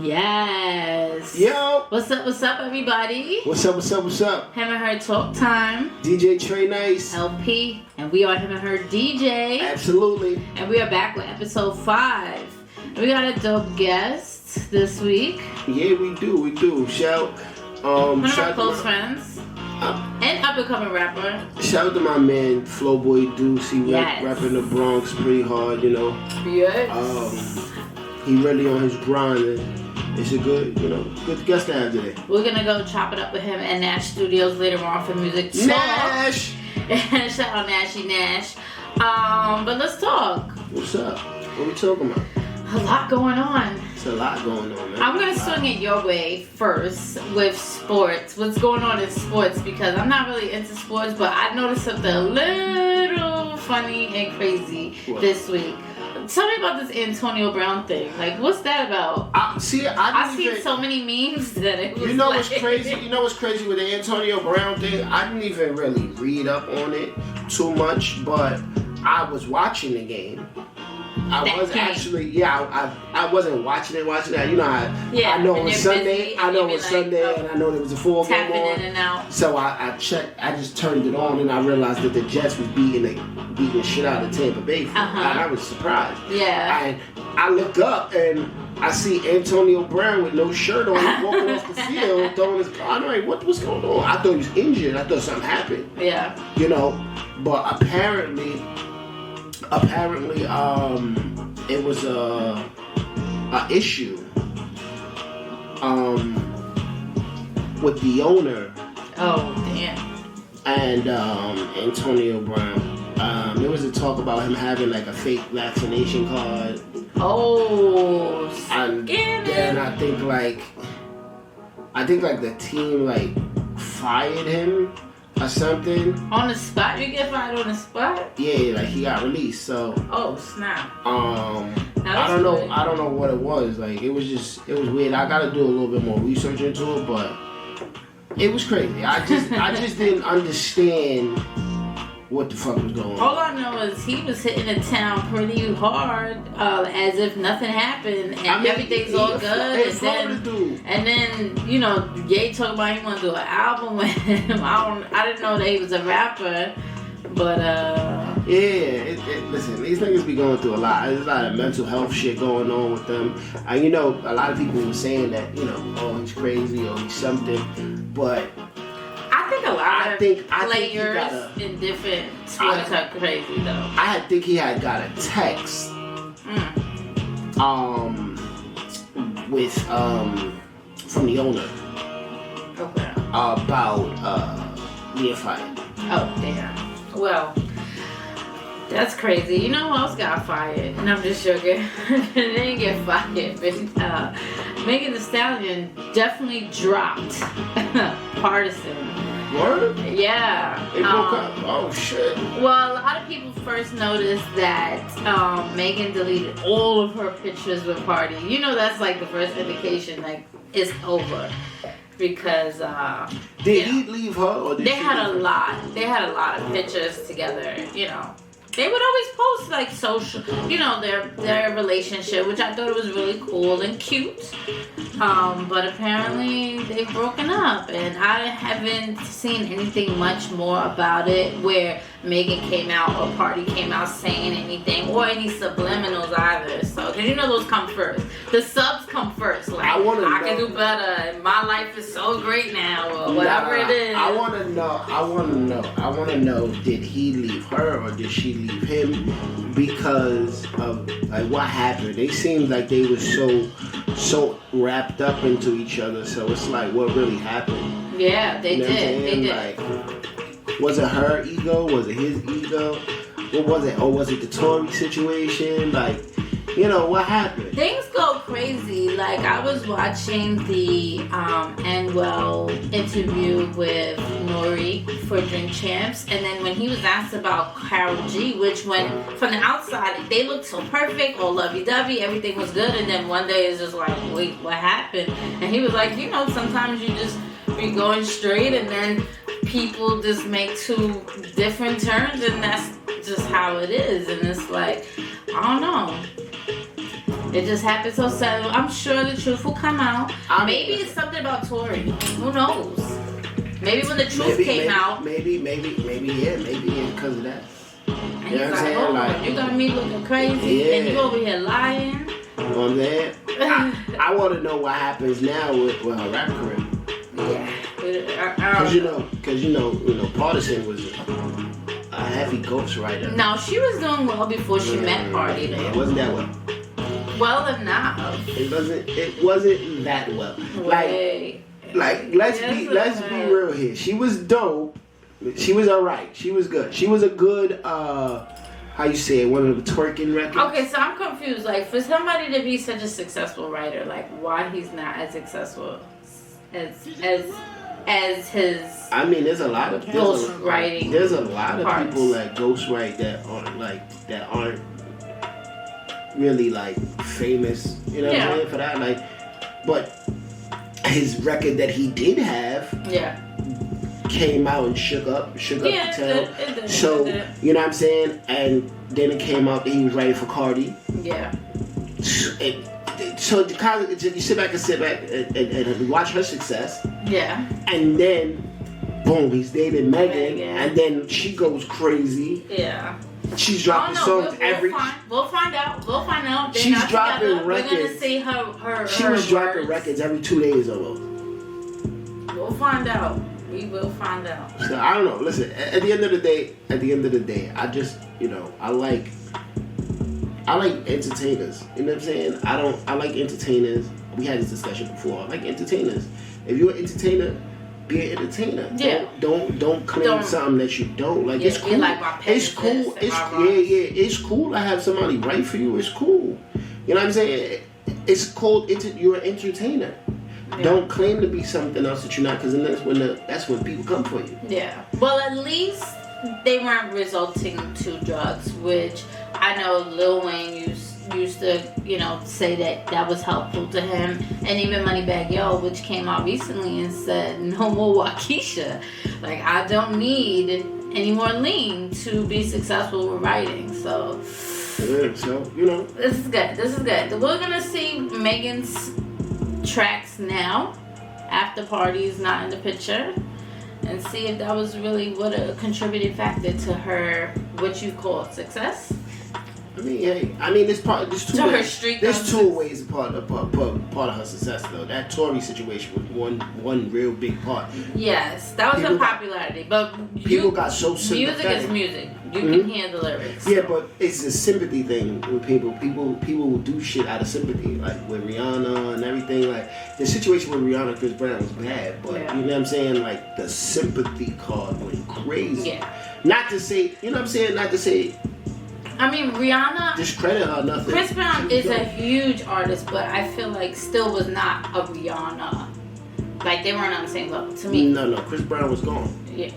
Yes. Yo. What's up, everybody? What's up? Him and Her Talk Time. DJ Trey Nice. LP. And we are Him and Her DJ. Absolutely. And we are back with episode 5. And we got a dope guest this week. Yeah, we do. Shout one of our close friends. And up-and-coming rapper. Shout out to my man, Flowboy Duce. He yes. rapping the Bronx pretty hard, you know. Yes. He really on his grind. And it's a good guest to have today. We're going to go chop it up with him at Nash Studios later on for Musictalk. Nash! Shout out Nashy Nash. But let's talk. What's up? What we talking about? A lot going on. It's a lot going on, man. I'm going to swing it your way first with sports. What's going on in sports? Because I'm not really into sports, but I noticed something a little funny and crazy this week. Tell me about this Antonio Brown thing. Like, what's that about? I've seen so many memes that it was what's crazy? You know what's crazy with the Antonio Brown thing? I didn't even really read up on it too much, but I was watching the game. I wasn't watching it. You know how I know it was Sunday. And I know there was a full game on. In and out. So I checked. I just turned it on and I realized that the Jets was beating the shit out of Tampa Bay. And I was surprised. Yeah. And I look up and I see Antonio Brown with no shirt on, walking off the field, throwing his car. I'm like, what's going on? I thought he was injured. I thought something happened. Yeah. You know, but apparently, it was a issue with the owner. Oh, damn. And Antonio Brown. There was a talk about him having like a fake vaccination card. Oh, and I think the team fired him or something. On the spot? You get fired on the spot? Yeah, he got released. So. Oh snap. I don't know what it was. It was weird. I gotta do a little bit more research into it, but it was crazy. I just didn't understand what the fuck was going on. All I know is he was hitting the town pretty hard, as if nothing happened, and everything's all good. And then Ye talking about he want to do an album with him. I didn't know that he was a rapper, but listen, these niggas be going through a lot. There's a lot of mental health shit going on with them. And a lot of people were saying that he's crazy or he's something, but. I think a lot of players in different sports are crazy though. I think he had got a text with from the owner about being fired. Oh damn. Well, that's crazy. You know who else got fired? And I'm just joking. They didn't get fired, but Megan Thee Stallion definitely dropped Pardison. Word? Yeah. It broke up. Oh shit. Well, a lot of people first noticed that Megan deleted all of her pictures with Party. That's the first indication it's over. Because did he leave her or did they had a lot. They had a lot of pictures together, They would always post social, their relationship, which I thought was really cool and cute. But apparently they've broken up, and I haven't seen anything much more about it where Megan came out or Party came out saying anything or any subliminals either. So, because those come first. The subs come first. I can do better, and my life is so great now, or whatever it is. I want to know, did he leave her or did she leave him because of what happened? They seemed like they were so wrapped up into each other, so it's what really happened? Yeah, they did. They did. Was it her ego? Was it his ego? What was it? Or was it the Tory situation? What happened? Things go crazy. I was watching the Anwell interview with Nori for Drink Champs, and then when he was asked about Karol G, which from the outside they looked so perfect, all lovey-dovey, everything was good, and then one day it's just wait, what happened? And he was like, sometimes you just be going straight, and then people just make two different turns, and that's just how it is. And it's I don't know. It just happened so sudden. I'm sure the truth will come out. Maybe it's something about Tory. Who knows? Maybe when the truth came out. Maybe because of that. And he's like, oh, you got me looking crazy, and you over here lying. You know what I'm saying? I want to know what happens now with her rap career. Yeah. Because you know, Pardison was a heavy ghostwriter. No, she was doing well before she met Party. It wasn't that well. Well enough. It wasn't that well. Let's be real here. She was dope. She was alright. She was good. She was a good how you say it, one of the twerking records. Okay, so I'm confused. Like, for somebody to be such a successful writer, like, why he's not as successcent as his. I mean, there's a lot of ghostwriting. There's a lot of people that ghostwrite that aren't really like famous. You know what I'm saying for that? Like, but his record that he did have. Yeah. Came out and shook up the town. It did. So, you know what I'm saying? And then it came out that he was writing for Cardi. Yeah. So you sit back and watch her success. Yeah. And then, boom, he's dating Megan. And then she goes crazy. Yeah. She's dropping songs We'll find out. They're she's dropping records. We're gonna see her. She was dropping records every 2 days almost. We'll find out. We will find out. So I don't know. Listen, at the end of the day, I just, I like entertainers. You know what I'm saying? I like entertainers. We had this discussion before. I like entertainers. If you're an entertainer, be an entertainer. Yeah. Don't claim something that you don't. Like, it's cool. Like it's cool. It's cool to have somebody write for you. It's cool. You know what I'm saying? It's called you're an entertainer. Yeah. Don't claim to be something else that you're not, because that's when people come for you. Yeah. Well, at least they weren't resorting to drugs, which I know Lil Wayne used to, say that was helpful to him, and even Moneybagg Yo, which came out recently and said, no more Waukesha. Like, I don't need any more lean to be successful with writing. So, This is good. We're gonna see Megan's tracks now after Party's not in the picture, and see if that was really what a contributing factor to her, what you call success. I mean, hey, there's two ways part of her success though. That Tory situation was one real big part. Yes, that was her popularity, but people got so sympathetic. Music is music. You can hear the lyrics. Yeah, but it's a sympathy thing with people. People will do shit out of sympathy, like with Rihanna and everything. Like the situation with Rihanna and Chris Brown was bad, but you know what I'm saying? Like the sympathy card went crazy. Yeah. Not to say, you know what I'm saying? Not to say. I mean, Rihanna. Discredit her, nothing. Chris Brown is a huge artist, but I feel like still was not a Rihanna. Like, they weren't on the same level to me. No. Chris Brown was gone. Yeah.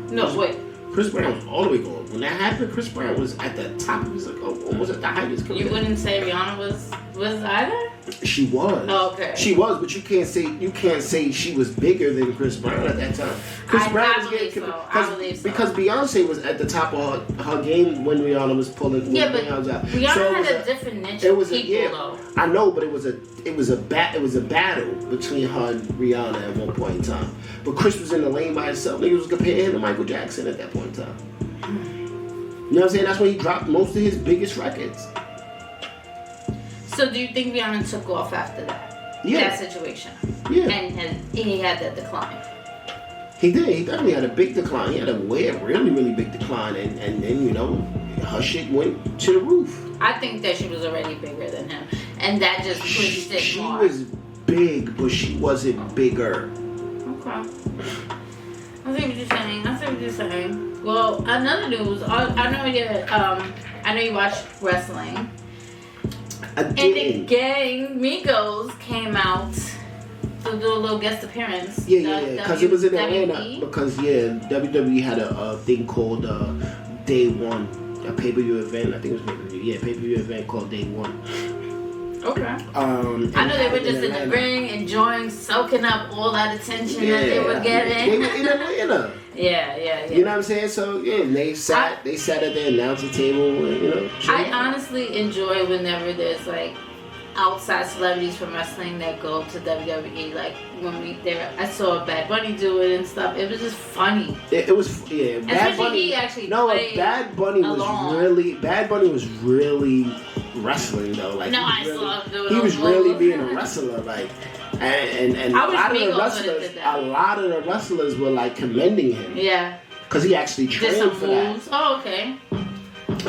No, wait. Chris Brown was all the way gone. When that happened, Chris Brown was at the top. He was like, almost at the height of his career. You wouldn't say Rihanna was either? She was. Oh, okay. She was, but you can't say she was bigger than Chris Brown at that time. Chris Brown was getting I believe so. Because Beyonce was at the top of her game when Rihanna was pulling. Yeah, but Rihanna had a different niche of people, though. I know, but it was a battle between her and Rihanna at one point in time. But Chris was in the lane by himself. Niggas was comparing him to Michael Jackson at that point in time. You know what I'm saying? That's when he dropped most of his biggest records. So do you think Rihanna took off after that? Yeah. That situation? Yeah. And he had that decline? He did. He definitely had a big decline. He had a really, really big decline. And then, her shit went to the roof. I think that she was already bigger than him. And that just pushed it more. She was big, but she wasn't bigger. Okay. I see what you're saying. Well, another news. I know you watch wrestling. And the gang Migos came out to do a little guest appearance. Yeah. Because it was in Atlanta. Because WWE had a thing called Day One, a pay-per-view event. I think it was pay-per-view. Yeah, pay-per-view event called Day One. Okay. I know they were just in the ring, enjoying, soaking up all that attention that they were getting. They were in Atlanta. Yeah. You know what I'm saying? So they sat at the announcer table. And, I honestly enjoy whenever there's like outside celebrities from wrestling that go to WWE. Like when I saw Bad Bunny do it and stuff. It was just funny. It was Bad Bunny. He actually Bad Bunny was really wrestling though. Like no, I saw him do it. He was really being a wrestler. Like and a lot of the wrestlers were like commending him. Yeah. Because he actually trained for that. Oh, okay.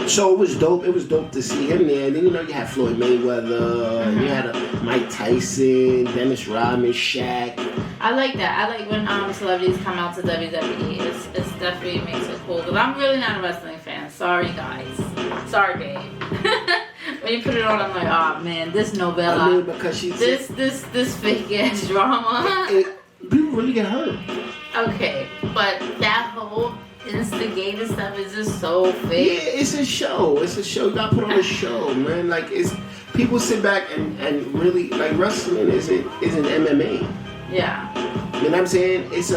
So it was dope. It was dope to see him there. And then, you had Floyd Mayweather. You had Mike Tyson, Dennis Rodman, Shaq. I like that. I like when celebrities come out to WWE. It's definitely makes it cool. Because I'm really not a wrestling fan. Sorry, guys. Sorry, babe. When you put it on, I'm like, oh man, this novella. I mean, because this fake ass drama. People really get hurt. Okay, but that whole instigator stuff is just so fake. Yeah, it's a show. It's a show. You gotta put on a show, man. Like people sit back and really like wrestling isn't MMA. Yeah. You know what I'm saying? It's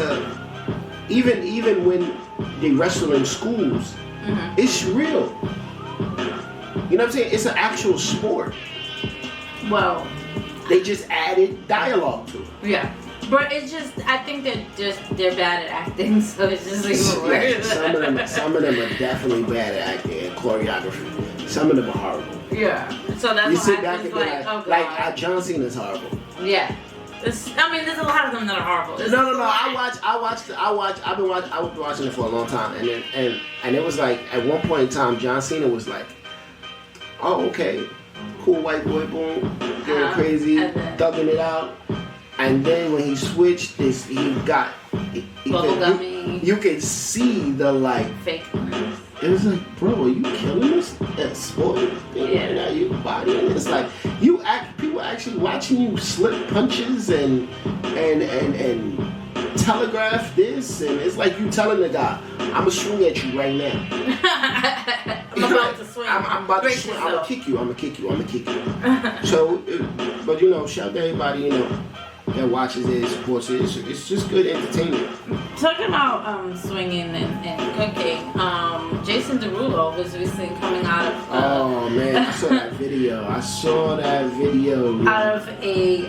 even when they wrestle in schools, it's real. You know what I'm saying? It's an actual sport. Well, they just added dialogue to it. Yeah. But it's just, I think they're bad at acting, so it's just even worse. Some of them are definitely bad at acting and choreography. Some of them are horrible. Yeah. So that's you what sit back happens, and oh God. like John Cena's horrible. Yeah. There's a lot of them that are horrible. No. I've been watching it for a long time, and it was like at one point in time, John Cena was like, "Oh, okay, cool white boy, boom, going crazy, thugging it out." And then when he switched this, you could see the like fakeness. It was like, bro, are you killing us? That sport thing right now, you body, and it's like people actually watching you slip punches and telegraph this, and it's like you telling the guy, "I'm gonna swing at you right now." I'm about to swing. I'm about to swing. I'm gonna kick you. So, but shout out to everybody, that watches it, supports it. It's just good entertainment. Talking about swinging and cooking, Jason Derulo was recently coming out of oh man, I saw that video. Out of a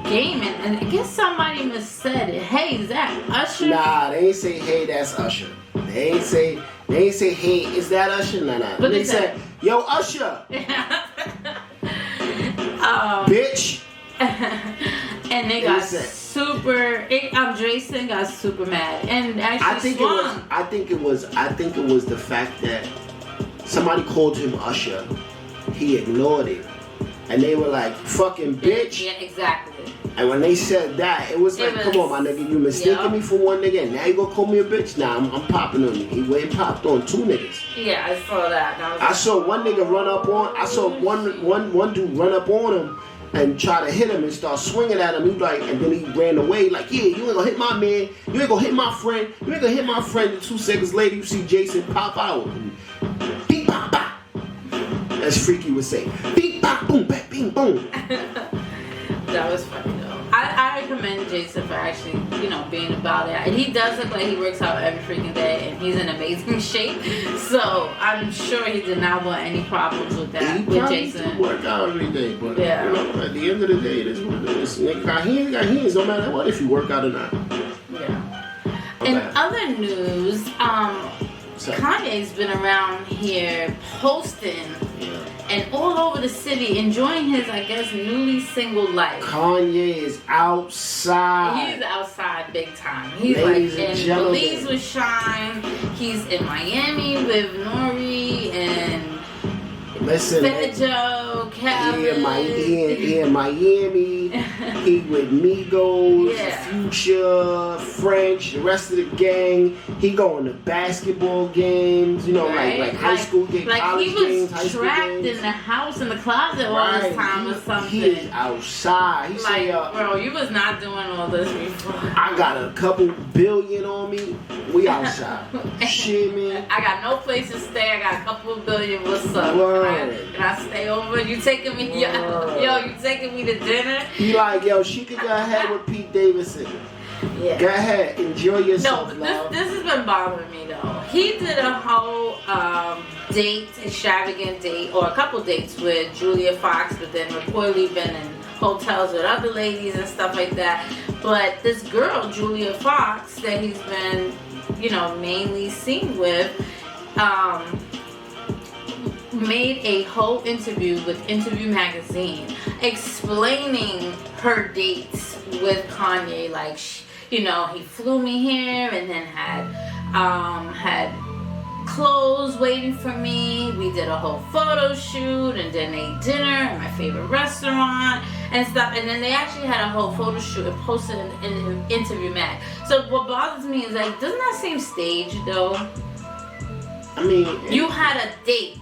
game, and I guess somebody missaid it. Hey, is that Usher? Nah, they ain't say hey, that's Usher. They ain't say hey, is that Usher? Nah. But they said, yo, Usher. Bitch. And they got super. Jason got super mad and actually I think it was the fact that somebody called him Usher. He ignored it, and they were like, "Fucking bitch." Yeah, exactly. And when they said that, it was like, "Come on, my nigga, you mistaken me for one nigga. And now you gonna call me a bitch? Nah, I'm popping on you." He went and popped on two niggas. Yeah, I saw that. I saw one nigga run up on. I saw one dude run up on him and try to hit him and start swinging at him. He like, and then he ran away like, "Yeah, you ain't gonna hit my man. You ain't gonna hit my friend. You ain't gonna hit my friend." And 2 seconds later, you see Jason pop out. Beep, bop, bop. As Freaky would say. Beep, bop, boom, bap, bing, boom. That was funny though. I recommend Jason for actually, being about it. And he does look like he works out every freaking day, and he's in amazing shape. So I'm sure he did not want any problems with that. With Jason, work out every day, but at the end of the day, that's what it is. Nigga got hands, no matter what, if you work out or not. Yeah. In other news, Kanye's been around here posting. And all over the city, enjoying his, I guess, newly single life. Kanye is outside. He's outside big time. He's Ladies like in Belize with Shine. He's in Miami with Nori and Pedro, Kevin. He in Miami. He with Migos, Future, French, the rest of the gang. He going to basketball games, like high school games, college games, high school games. He was trapped in the house in the closet all this time or something. He is outside. He say, bro, you was not doing all this before. I got a couple billion on me. We outside. Shit, man. I got no place to stay. I got a couple of billion. What's up? Can I stay over? You taking me? Yo, you taking me to dinner? He like, yo, she could go ahead with Pete Davidson. Yeah. Go ahead, enjoy yourself, No, love. this has been bothering me though. He did a whole extravagant date, or a couple dates with Julia Fox, but then reportedly been in hotels with other ladies and stuff like that. But this girl, Julia Fox, that he's been, mainly seen with, made a whole interview with Interview Magazine explaining her dates with Kanye. Like, he flew me here and then had clothes waiting for me. We did a whole photo shoot and then ate dinner at my favorite restaurant and stuff. And then they actually had a whole photo shoot and posted in Interview Mag. So what bothers me is, like, doesn't that seem staged though? I mean, you had a date,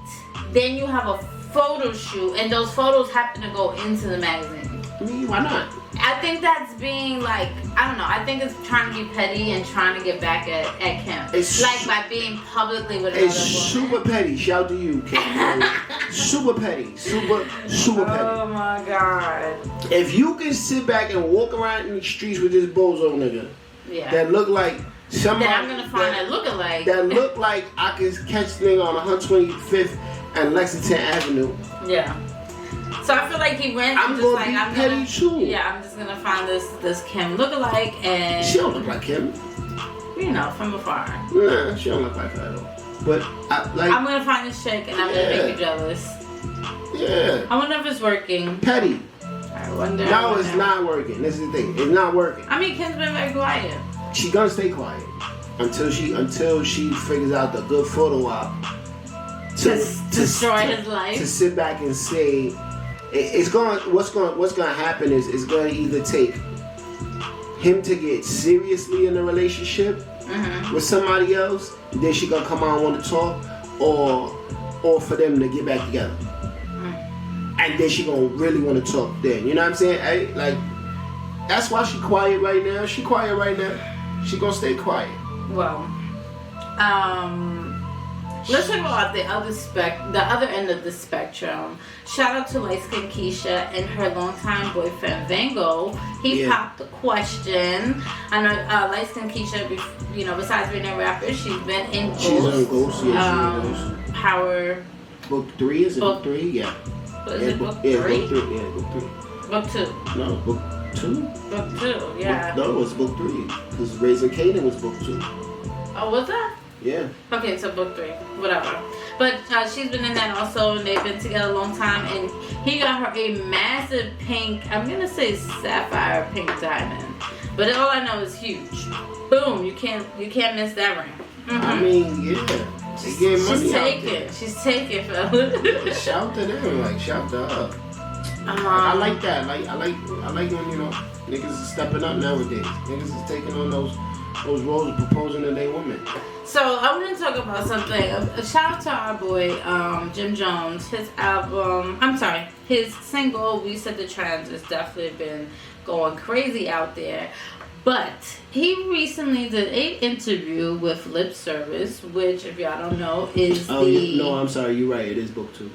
then you have a photo shoot, and those photos happen to go into the magazine. I mean, why not? I think that's being, like, I don't know. I think it's trying to be petty and trying to get back at Kim. It's like by being publicly with another woman. It's super petty. Shout to you, Kim. Super petty. Super petty. Oh my God. If you can sit back and walk around in the streets with this bozo nigga that look like somebody that I'm gonna find that lookalike. That look like I can catch the nigga on 125th and Lexington Avenue. Yeah. So I feel like he went. I'm gonna be petty too. Yeah, I'm just gonna find this Kim lookalike, and she don't look like Kim. From afar. Nah, she don't look like her at all. But I'm gonna find this chick, and I'm gonna make you jealous. Yeah. I wonder if it's working. Petty. I wonder. No, it's not working. This is the thing. It's not working. I mean, Kim's been very quiet. She gonna stay quiet until she figures out the good photo op to destroy his life. To sit back and say, what's gonna happen is it's gonna either take him to get seriously in a relationship with somebody else, then she gonna come out and want to talk, or for them to get back together, and then she gonna really want to talk. Then you know what I'm saying? That's why she quiet right now. She quiet right now. She gonna stay quiet. Well, let's talk about the other end of the spectrum. Shout out to Light Skin Keisha and her longtime boyfriend Vango. He popped the question. I know Light Skin Keisha, besides being a rapper, she's been in Ghost. She's on Ghost. Yeah, she's in Ghost. Power. Book 3 is it? Book 3, yeah. Is it book 3? Yeah, book 3. Yeah, book 3. Book 2. No, book 2. Book 2. Yeah. No, it was book 3. Because Raising Kanan was book 2. Oh, was that? Yeah. Okay, so book 3, whatever. But she's been in that also, and they've been together a long time. And he got her a massive pink, I'm gonna say sapphire pink diamond, but all I know is huge. Boom! You can't miss that ring. I mean, yeah. They get money She's out taking. there. She's taking, fella. Shout to them, shout to her. I like that. I like when niggas is stepping up nowadays. Niggas is taking on those roles of proposing to their women. So I want to talk about something. A shout out to our boy Jim Jones. His single "We Set the Trends" has definitely been going crazy out there. But he recently did an interview with Lip Service, which, if y'all don't know, is no, I'm sorry, you're right. It is book 2.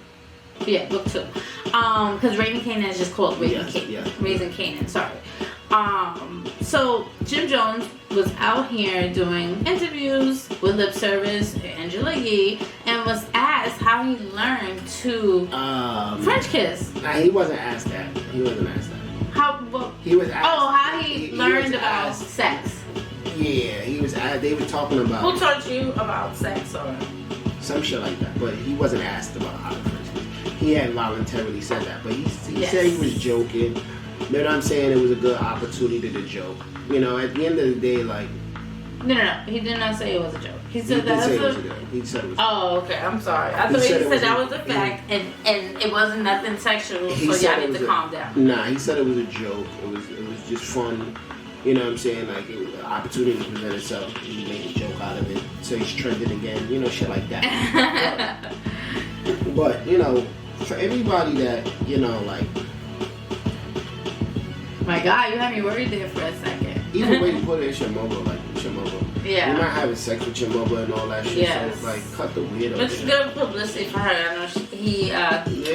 Yeah, book 2. Because Raising Kanan is just called Raising Kanan. Yeah. Raising Kanan, sorry. So Jim Jones was out here doing interviews with Lip Service, Angela Yee, and was asked how he learned to French kiss. Nah, he wasn't asked that. He was asked. How he learned about sex. Yeah, he was asked. They were talking about. Who taught you about sex or some shit like that? But he wasn't asked about how to French kiss. He had voluntarily said that, but he said he was joking. You know what I'm saying? It was a good opportunity to joke. At the end of the day, like. No. He did not say it was a joke. He said that He said it was. Oh, okay. I'm sorry. I thought he said that was a fact, and it wasn't nothing sexual. So y'all need to calm down. Nah, he said it was a joke. It was just fun. You know what I'm saying? Like the opportunity to present itself. He made a joke out of it, so he's trending again. Shit like that. But for everybody that like. My God, you had me worried there for a second. Either way you put it, it's your mother. It's your mother. Yeah. You're not having sex with your mother and all that shit. Yes. So it's cut the weirdo. But it's good publicity for her. I know he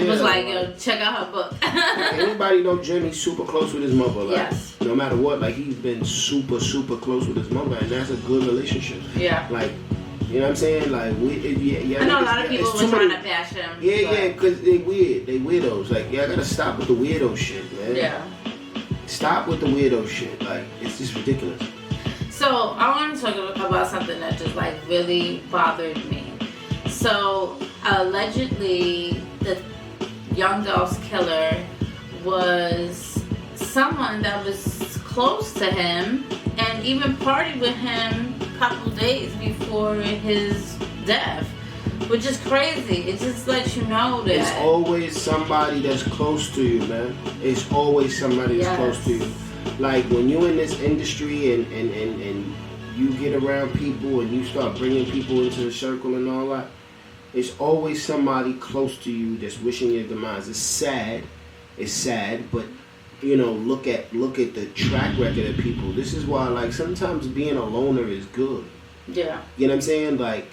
was like, check out her book. Anybody know Jimmy's super close with his mother? Like, yes. You no matter what, like he's been super close with his mother, and that's a good relationship. Yeah. Like, you know what I'm saying? Like, I know a lot of people were trying to bash him. Yeah, because they weird. They weirdos. Like, I gotta stop with the weirdo shit, man. Yeah. Stop with the weirdo shit. Like, it's just ridiculous. So, I want to talk about something that just, like, really bothered me. So, allegedly, the young girl's killer was someone that was close to him and even partied with him a couple days before his death, which is crazy. It just lets you know that it's always somebody that's close to you, man. It's always somebody that's close to you. Like when you're in this industry and you get around people and you start bringing people into the circle and all that, it's always somebody close to you that's wishing your demise. It's sad, but you know, look at the track record of people. This is why, like, sometimes being a loner is good. Yeah. You know what I'm saying? Like,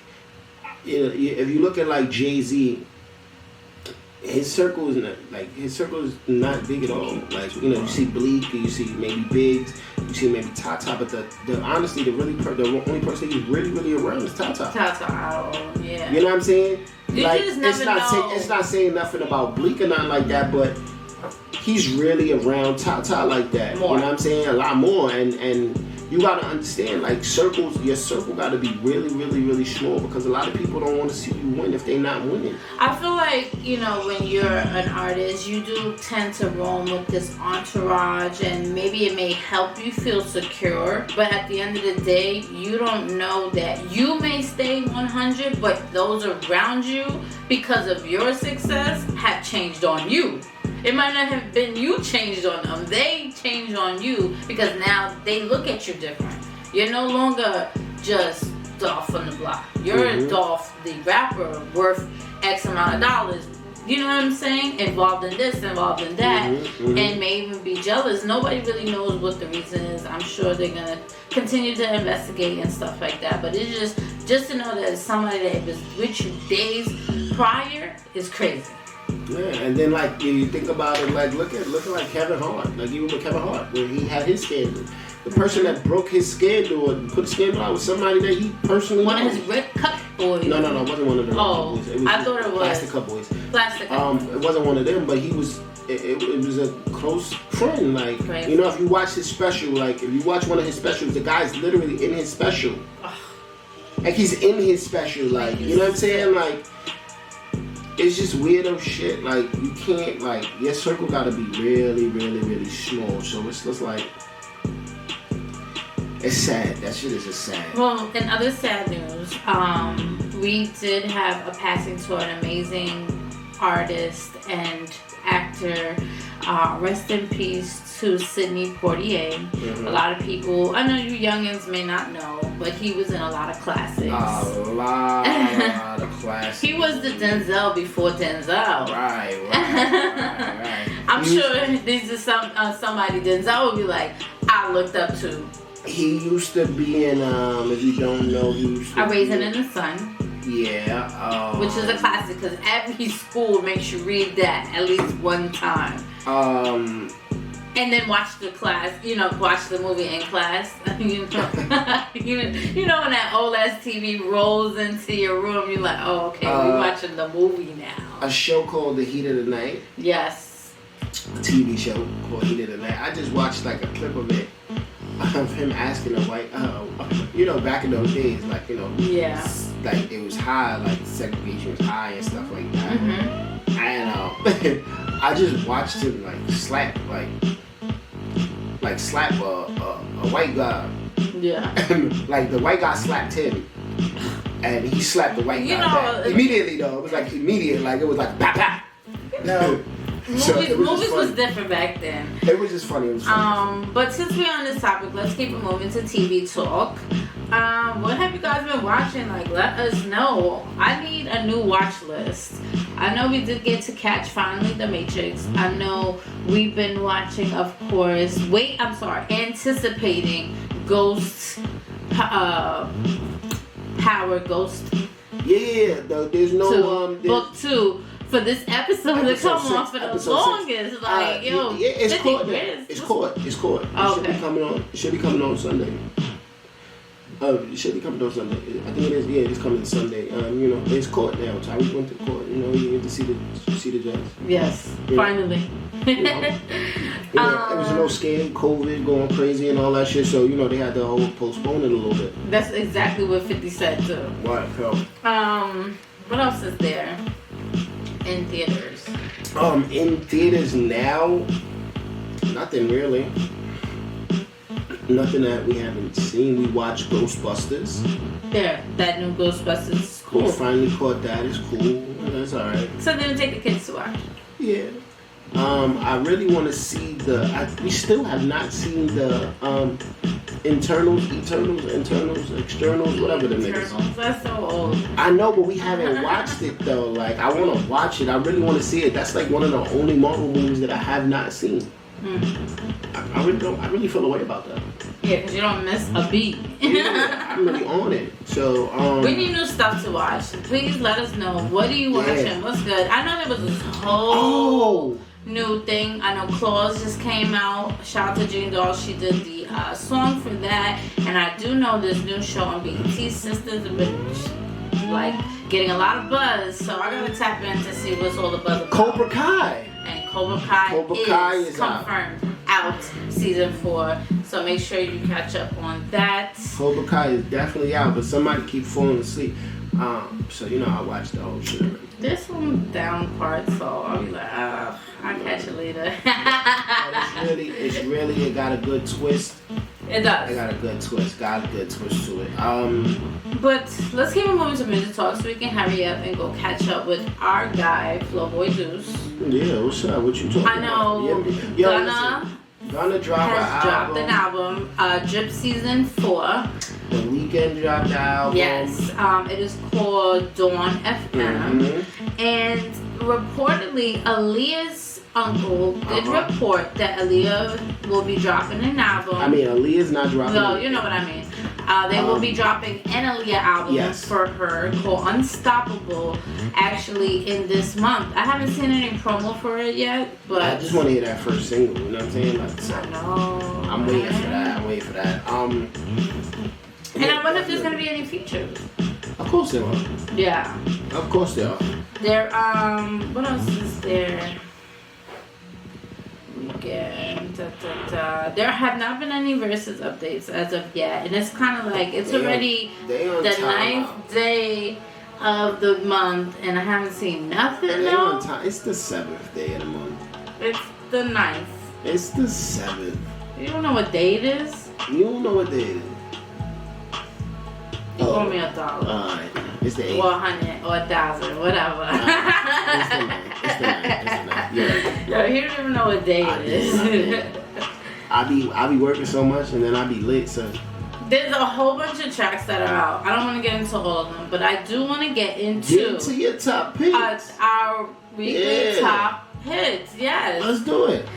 you know, if you look at like Jay-Z, his circle is not big at all. Like, you know, you see Bleak, you see maybe Biggs, you see maybe Tata, but the honestly, the only person he's really around is Tata. Tata, yeah. You know what I'm saying? You like, just never know. It's not saying nothing about Bleak or nothing like that, but he's really around Tata like that. More. You know what I'm saying? A lot more, and you gotta understand, like, your circle gotta be really small, because a lot of people don't want to see you win if they're not winning. I feel like, you know, when you're an artist, you do tend to roam with this entourage, and maybe it may help you feel secure, but at the end of the day, you don't know that you may stay 100, but those around you, because of your success, have changed on you. It might not have been you changed on them. They changed on you because now they look at you different. You're no longer just Dolph from the block. You're Dolph, the rapper, worth X amount of dollars. You know what I'm saying? Involved in this, involved in that, and may even be jealous. Nobody really knows what the reason is. I'm sure they're going to continue to investigate and stuff like that. But it's just to know that somebody that was with you days prior is crazy. Yeah, and then like you think about it, like look at like Kevin Hart, like even with Kevin Hart, where he had his scandal. The person that broke his scandal and put the scandal out was somebody that he personally one knows. of his Red Cup boys. No, it wasn't one of them. Oh, I thought it was Plastic Cup Boys. Plastic Cup. It wasn't one of them, but he was. It was a close friend. Like, right. You know, if you watch his special, like if you watch one of his specials, the guy's literally in his special. Like he's in his special. Like, you know what I'm saying? Like. It's just weirdo shit. Like, you can't, like, your circle gotta be really small. So it's just like, it's sad. That shit is just sad. Well, in other sad news, we did have a passing to an amazing artist and actor. Rest in peace to Sidney Poitier. A lot of people, I know you youngins may not know, but he was in a lot of classics. A lot of classics. He was the Denzel before Denzel. Right. I'm sure these are somebody Denzel would be like, I looked up to. He used to be in, if you don't know, he used to A Raisin in the Sun. Yeah. Which is a classic, because every school makes you read that at least one time. And then watch the class, watch the movie in class. you know when that old ass TV rolls into your room, you're like, oh, okay, we're watching the movie now. A show called The Heat of the Night. Yes. A TV show called Heat of the Night. I just watched like a clip of it. Of him asking a white, back in those days, like, yeah, like it was high, like segregation was high and stuff like that. And I just watched him like slap a white guy. Yeah. Like the white guy slapped him, and he slapped the white guy back. Immediately though, it was like immediate, like it was like pop pop. No. Movies was different back then. It was just funny. It was funny. But since we're on this topic, let's keep it moving to TV talk. What have you guys been watching? Like, let us know. I need a new watch list. I know we did get to catch finally The Matrix. I know we've been watching, of course. Anticipating Ghost Power Ghost. Yeah, there's no book 2. for this episode to come on for the longest. Like, yo, yeah, it's 50 court. years. It's court. It should be coming on Sunday. It should be coming on Sunday. I think it is. Yeah, it's coming Sunday. You know, it's court now. Tyreek went to court. You know, you get to see the judge. Yes, finally. You know, it was no scam, COVID going crazy and all that shit. So you know they had to postpone it a little bit. That's exactly what 50 said too. Right, hell. What else is there in theaters? In theaters now, nothing really. Nothing that we haven't seen. We watched Ghostbusters. Yeah, that new Ghostbusters is cool. We finally caught that. It's cool. That's alright. So then take the kids to watch. Yeah. I really want to see we still have not seen the externals, whatever the niggas. That's so old. I know, but we haven't watched it though. Like, I want to watch it. I really want to see it. That's like one of the only Marvel movies that I have not seen. I really feel a way about that. Yeah, because you don't miss a beat. Yeah, I'm really on it. So, we need new stuff to watch. Please let us know. What are you watching? What's good? I know there was this whole new thing. I know Claus just came out. Shout out to Jean Doll. She did the song for that. And I do know this new show on BET Sisters, which like getting a lot of buzz. So I gotta tap in to see what's all the buzz about. Cobra Kai. And Cobra Kai is confirmed out season 4. So make sure you catch up on that. Cobra Kai is definitely out, but somebody keep falling asleep. So you know I watched the whole shit already. There's some down parts, so I'll be like, I'll catch it later. It got a good twist. It does. It got a good twist. Got a good twist to it. But let's keep it moving to Music Talk so we can hurry up and go catch up with our guy, Flowboy Duce. Yeah, what's up? What you talking about? I know. Gunna dropped an album. Drip Season 4. The Weeknd dropped the album. Yes. It is called Dawn FM. And reportedly, Aaliyah's uncle did report that Aaliyah will be dropping an album. I mean, Aaliyah's not dropping. No, you know what I mean. They will be dropping an Aaliyah album for her called Unstoppable actually in this month. I haven't seen any promo for it yet, but I just want to hear that first single, you know what I'm saying? Like, so I know. I'm waiting for that. And I wonder if there's gonna be any features. Of course there are. Yeah. Of course there are. There what else is there? Weekend. There have not been any versus updates as of yet, and it's kind of like it's already the 9th day of the month, and I haven't seen nothing. It's the 7th day of the month. It's the 9th. It's the 7th. You don't know what day it is? You don't know what day it is. You owe me $1. Alright. It's the 8th. Or 100 or 1,000, whatever. It's the 9th. Yeah. Yo, he don't even know what day it is. I be working so much, and then I be lit, so. There's a whole bunch of tracks that are out. I don't want to get into all of them, but I do want to get into your top picks. Our weekly top hits. Yes. Let's do it.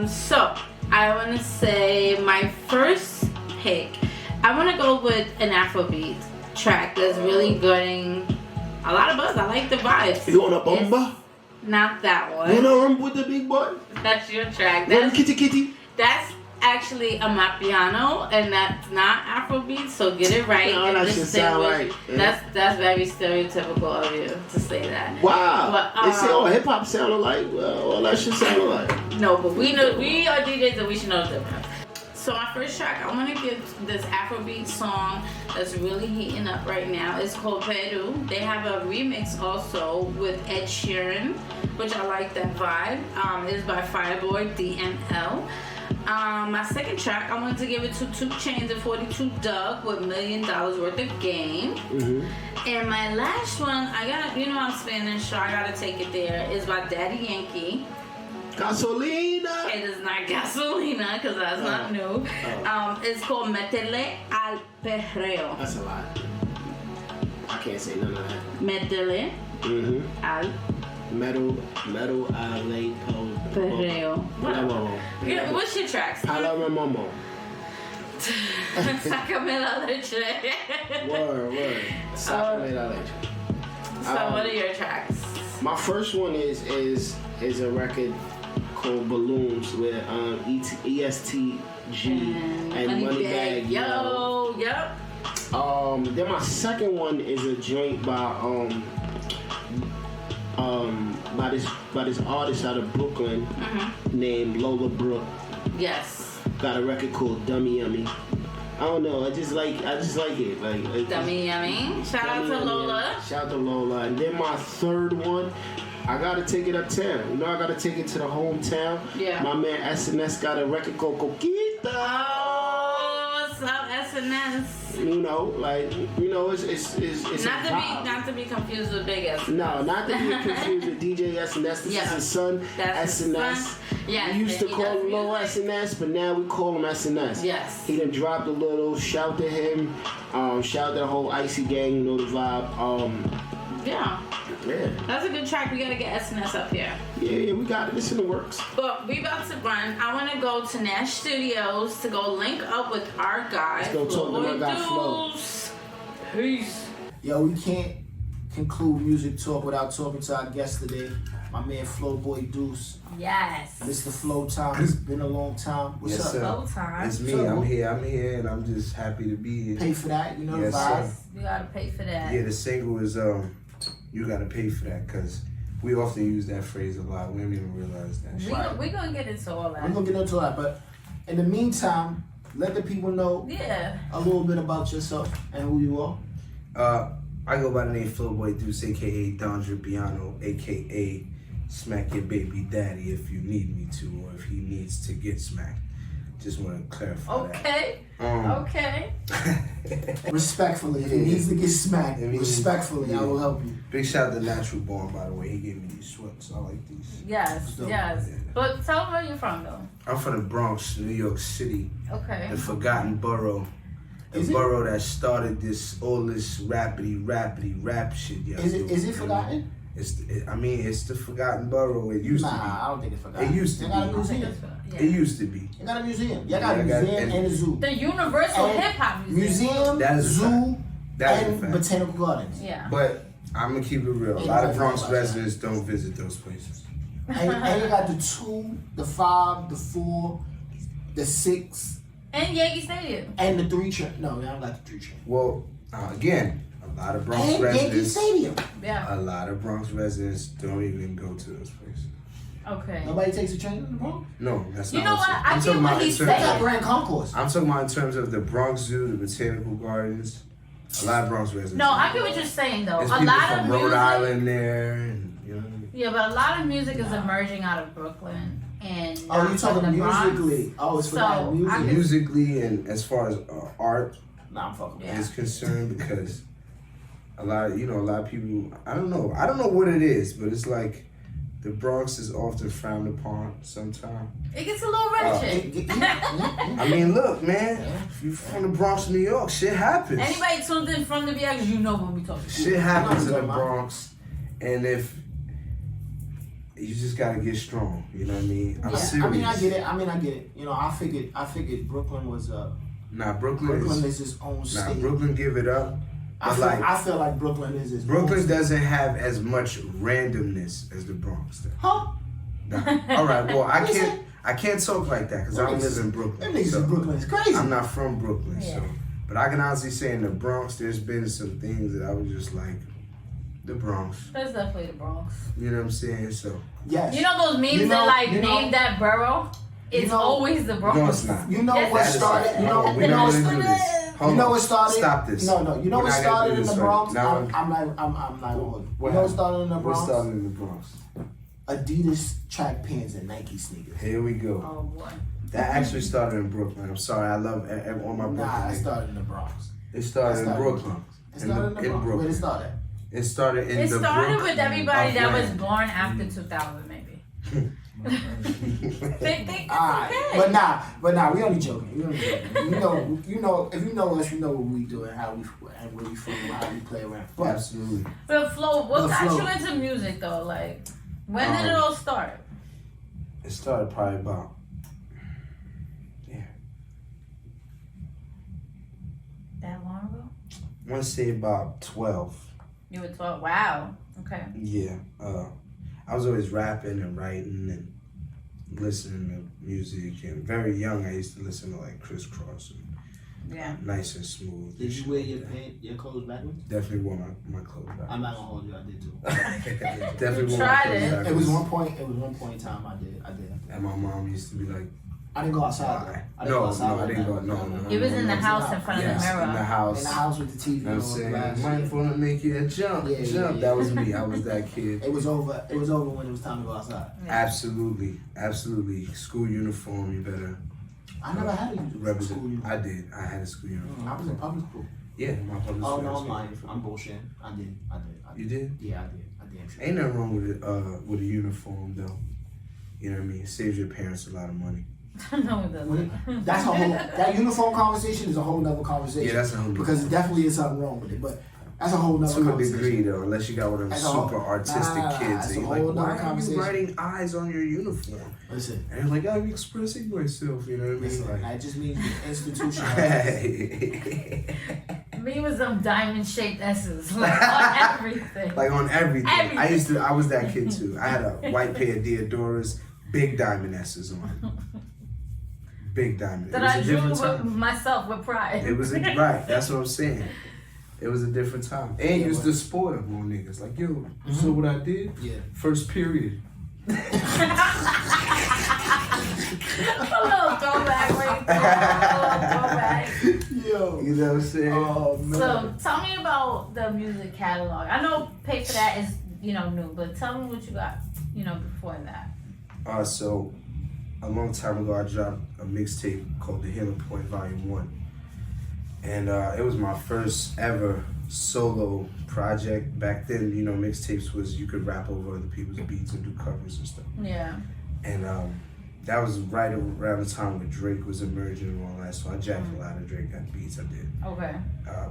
So I want to say my first pick. I want to go with an Afrobeat track that's really getting a lot of buzz. I like the vibes. You want a bomba? Not that one. You wanna run with the big boy? That's your track. That's kitty. That's actually a Mapiano, and that's not Afrobeat. So get it right. No, that should sound right. Yeah. That's very stereotypical of you to say that. Wow. But, they say all hip hop sound alike. Well, all that should sound alike. No, but we are DJs and we should know the difference. So my first track, I want to give this Afrobeat song that's really heating up right now. It's called Peru. They have a remix also with Ed Sheeran, which I like that vibe. It is by Fireboy DML. My second track, I wanted to give it to 2 Chainz and 42 Dugg with $1 Million worth of game. And my last one, I'm Spanish, so I gotta take it there, is by Daddy Yankee. Gasolina. It is not Gasolina because that's not new. It's called Métele al Perreo. That's a lot. I can't say none of that. Métele al Metal al Perreo. What's your tracks? Paloma Momo. Sácame la leche. Word. Sácame la leche. So what are your tracks? My first one is a record called Balloons with ESTG and Moneybag Yo. Yep. Then my second one is a joint by this artist out of Brooklyn named Lola Brooke. Yes. Got a record called Dummy Yummy. I don't know. I just like it. Like Dummy Yummy. Shout out to Lola. Shout out to Lola. And then my third one, I gotta take it uptown. You know, I gotta take it to the hometown. Yeah. My man SNS got a record called Coquita. Oh, what's up, SNS? You know, it's not to be confused with Big S. No, not to be confused with DJ SNS. This is his son, SNS. Yes, we used to call him Lil SNS, but now we call him SNS. Yes. He done dropped a little. Shout to him. Shout to the whole Icy gang. You know the vibe. Yeah. That's a good track. We gotta get SNS up here. Yeah, we got it. It's in the works. But we about to run. I want to go to Nash Studios to go link up with our guy. Let's go talk to my guy Flo. Peace. Yo, we can't conclude Music Talk without talking to our guest today, my man Flowboy Duce. Yes. Mr. Flow Time. It's been a long time. What's up? Flow Time. It's me. I'm here, and I'm just happy to be here. Pay for that, you know yes, the vibe. Sir. You gotta pay for that. Yeah, the single is you gotta pay for that because we often use that phrase a lot. We don't even realize that. We're gonna get into all that. We're gonna get into that, but in the meantime, let the people know a little bit about yourself and who you are. I go by the name Flowboy Duce, aka Don Dripiano, aka Smack Your Baby Daddy if you need me to, or if he needs to get smacked. Just want to clarify that. Okay. Respectfully, if he needs to get smacked, respectfully, I will help you. Big shout out to Natural Born, by the way. He gave me these sweats. I like these. Yes. Yeah. But tell me where you're from, though. I'm from the Bronx, New York City. Okay. The forgotten borough. The borough that started all this rapidy rap shit. Yo. Is it forgotten? It's the forgotten borough. It used to be. I don't think it's forgotten. It used to be. Got a museum. It used to be. You got a museum. You got a museum and a zoo. The Universal Hip Hop Museum. That is zoo, and botanical gardens. Yeah. But I'm gonna keep it real. A lot of Bronx residents don't visit those places. And you got the 2, the 5, the 4, the 6. And Yankee Stadium. And the 3 train. No, I don't got the 3 train. Well, again, a lot of Bronx and residents. Yankee Stadium. Yeah. A lot of Bronx residents don't even go to those places. Okay. Nobody takes a train in the Bronx? No, that's not. You know what? I get what he's saying. Grand Concourse. I'm talking about in terms of the Bronx Zoo, the Botanical Gardens. A lot of Bronx residents. No, I get what you're saying though. There's a people lot from of Rhode music, Island there, and you know. Yeah, but a lot of music is emerging out of Brooklyn and. Oh, you talking musically? Oh, it's for that music. Musically, and as far as art I'm fucking is concerned, because a lot of people. I don't know what it is, but it's like. The Bronx is often frowned upon sometimes. It gets a little wretched. I mean, look, man. If you're from the Bronx, New York, shit happens. Anybody tuned in from the BX, you know what we talking. Shit happens in the Bronx, and if you just gotta get strong, you know what I mean? I'm serious. I get it. You know, I figured Brooklyn was Brooklyn is its own state. Brooklyn give it up. I feel like Brooklyn is its Brooklyn doesn't have as much randomness as the Bronx does. Huh? Nah. All right. Well, I can't talk like that because I don't live in Brooklyn. Them niggas in Brooklyn is crazy. I'm not from Brooklyn, so. But I can honestly say in the Bronx, there's been some things that I was just like, the Bronx. That's definitely the Bronx. You know what I'm saying? So. Yes. You know those memes that name that borough? It's always the Bronx. No, it's not. You know what started? You know what started? Stop this. No. You know what started in the Bronx? Now I'm not going. You know what started in the Bronx? What started in the Bronx? Adidas track pants and Nike sneakers. Here we go. Oh boy. That actually started in Brooklyn. I'm sorry, I love all my Brooklyn. Nah, it started in the Bronx. It started in Brooklyn. It started in the Bronx. Where it started? It started in the Brooklyn. It started with everybody that was born after 2000, maybe. Think Alright, but nah, we only joking. You know, if you know us, you know what we do and how we and where we from, and how we play around. But, absolutely. But what got you into music though? Like, when did it all start? It started probably about that long ago. I want to say about 12. You were 12. Wow. Okay. Yeah. I was always rapping and writing and listening to music. And very young, I used to listen to like Criss Cross and Nice and Smooth. Did you wear your clothes backwards? Definitely wore my clothes backwards. I'm not gonna hold you. I did too. Definitely wore my tried clothes it. backwards. It was one point in time I did. And my mom used to be like, I didn't go outside though. I didn't go outside. I didn't go. No. It was in the house in front of the Yes, mirror. in the house. In the house with the TV. You know what I'm on saying? blast. Might want to make you a jump. Yeah. That was me. I was that kid. It was over. It was over when it was time to go outside. Absolutely. School uniform, you better I never had a represent. school uniform. I did. I had a school uniform. I was in public school. Yeah, my public Oh school. no, I'm lying. I'm bullshitting. I did. You did? Yeah, I did. Sure. Ain't nothing wrong with a uniform though. You know what I mean? It saves your parents a lot of money. No, it doesn't. That's a whole. That uniform conversation is a whole nother conversation. Yeah, that's a whole nother because definitely is something wrong with it. But that's a whole nother to a conversation. degree though, unless you got one of them That's a whole- super artistic nah, kids. that's And a you're whole like, nother why are you conversation. writing eyes on your uniform? Listen. And I'm like, I'm expressing myself. You know what I mean? Listen, Like, that just means institutional. Me with some diamond-shaped S's, like on everything. Like on everything. Everything. I was that kid too. I had a white pair of Deodoras, big diamond S's on. Big diamond. That It was I a drew different with time. myself with pride. It was right. That's what I'm saying. It was a different time. And used to sport them on niggas. Like, yo, you saw what I did? Yeah. First period. A little throwback right there. A little throwback. Yo. You know what I'm saying? Oh man. So tell me about the music catalog. I know Pay for That is, new, but tell me what you got, before that. So a long time ago, I dropped a mixtape called The Healing Point Volume 1. And it was my first ever solo project. Back then, mixtapes was you could rap over other people's beats and do covers and stuff. Yeah. And that was right around the time when Drake was emerging and all that. So I jacked a lot of Drake on beats I did. Okay.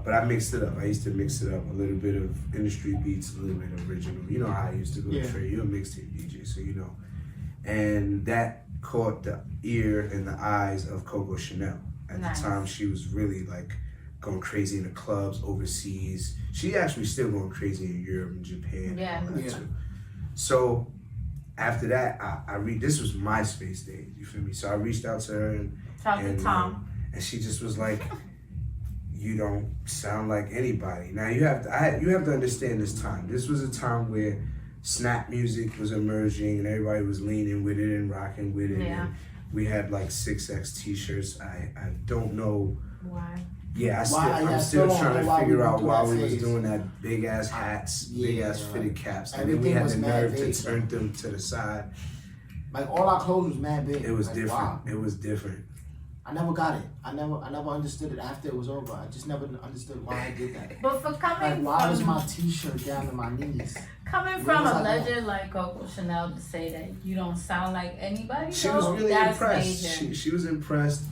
But I mixed it up. I used to mix it up. A little bit of industry beats, a little bit of original. You know how I used to go straight. You're a mixtape DJ, so you know. And that caught the ear and the eyes of Coco Chanel. At the time, she was really like going crazy in the clubs overseas. She actually still going crazy in Europe and Japan and all that too. So after that, this was MySpace days, you feel me? So I reached out to her and Tom. And she just was like, you don't sound like anybody. Now you have to understand this time. This was a time where snap music was emerging and everybody was leaning with it and rocking with it. Yeah. And we had like 6X t-shirts. I don't know Why? Yeah, I'm still trying to figure out why we was doing that big ass hats, big ass fitted caps, and then we had the nerve to turn them to the side. Like all our clothes was mad big. It was like, different. Wow. It was different. I never got it. I never understood it after it was over. I just never understood why I did that. But for coming why was my t-shirt down to my knees? Coming from a legend like Coco Chanel to say that you don't sound like anybody, she was really impressed. She was impressed.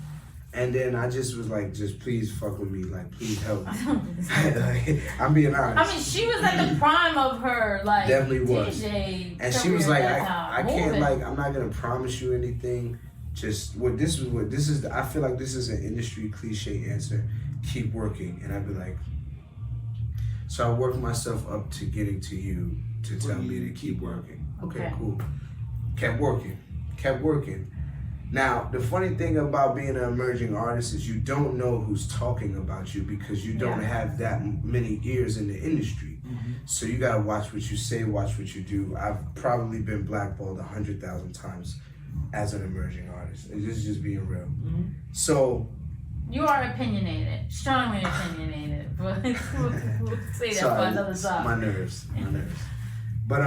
And then I just was like, just please fuck with me. Like, please help me. I'm being honest. I mean, she was at the prime of her, like, definitely was. DJ and she was like, I can't, like, I'm not going to promise you anything. Just, this is, I feel like this is an industry cliche answer. Keep working. And I'd be like, so I worked myself up to getting to you to tell me to keep working. Okay, cool. Kept working. Now, the funny thing about being an emerging artist is you don't know who's talking about you because you don't have that many ears in the industry. Mm-hmm. So you gotta watch what you say, watch what you do. I've probably been blackballed 100,000 times as an emerging artist. This is just being real. Mm-hmm. So you are opinionated, strongly opinionated. But we'll say that for another time. My nerves. But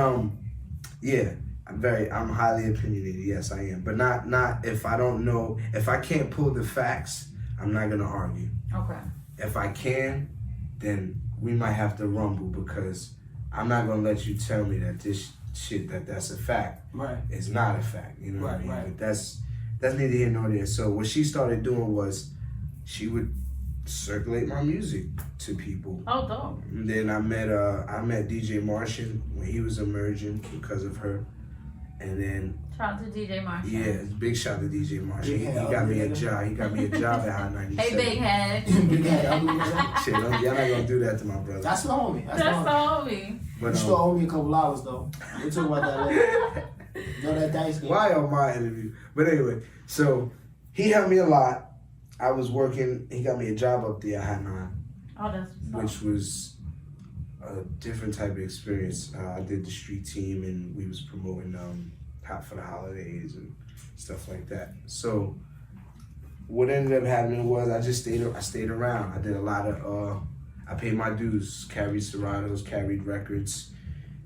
yeah. I'm highly opinionated, yes I am. But not if I don't know, if I can't pull the facts, I'm not gonna argue. Okay. If I can, then we might have to rumble because I'm not gonna let you tell me that this shit that's a fact. Right. It's not a fact, you know what I mean? Right. But that's neither here nor there. So what she started doing was she would circulate my music to people. Oh, dope. And then I met DJ Martian when he was emerging because of her. And then shout out to DJ Martian. Yeah, big shout out to DJ Martian. He got me a job. He got me a job at Hot 97. Hey, big head. Big head. Shit, y'all not gonna do that to my brother. That's the homie. That's the homie. But, You still owe me a couple hours though. We'll talk about that later. Know that dice game. Why on my interview? But anyway, so he helped me a lot. I was working. He got me a job up there. I had mine, which was a different type of experience. I did the street team, and we was promoting Hot for the Holidays and stuff like that. So what ended up happening was I stayed around. I did a lot of I paid my dues, carried Seratos, carried records,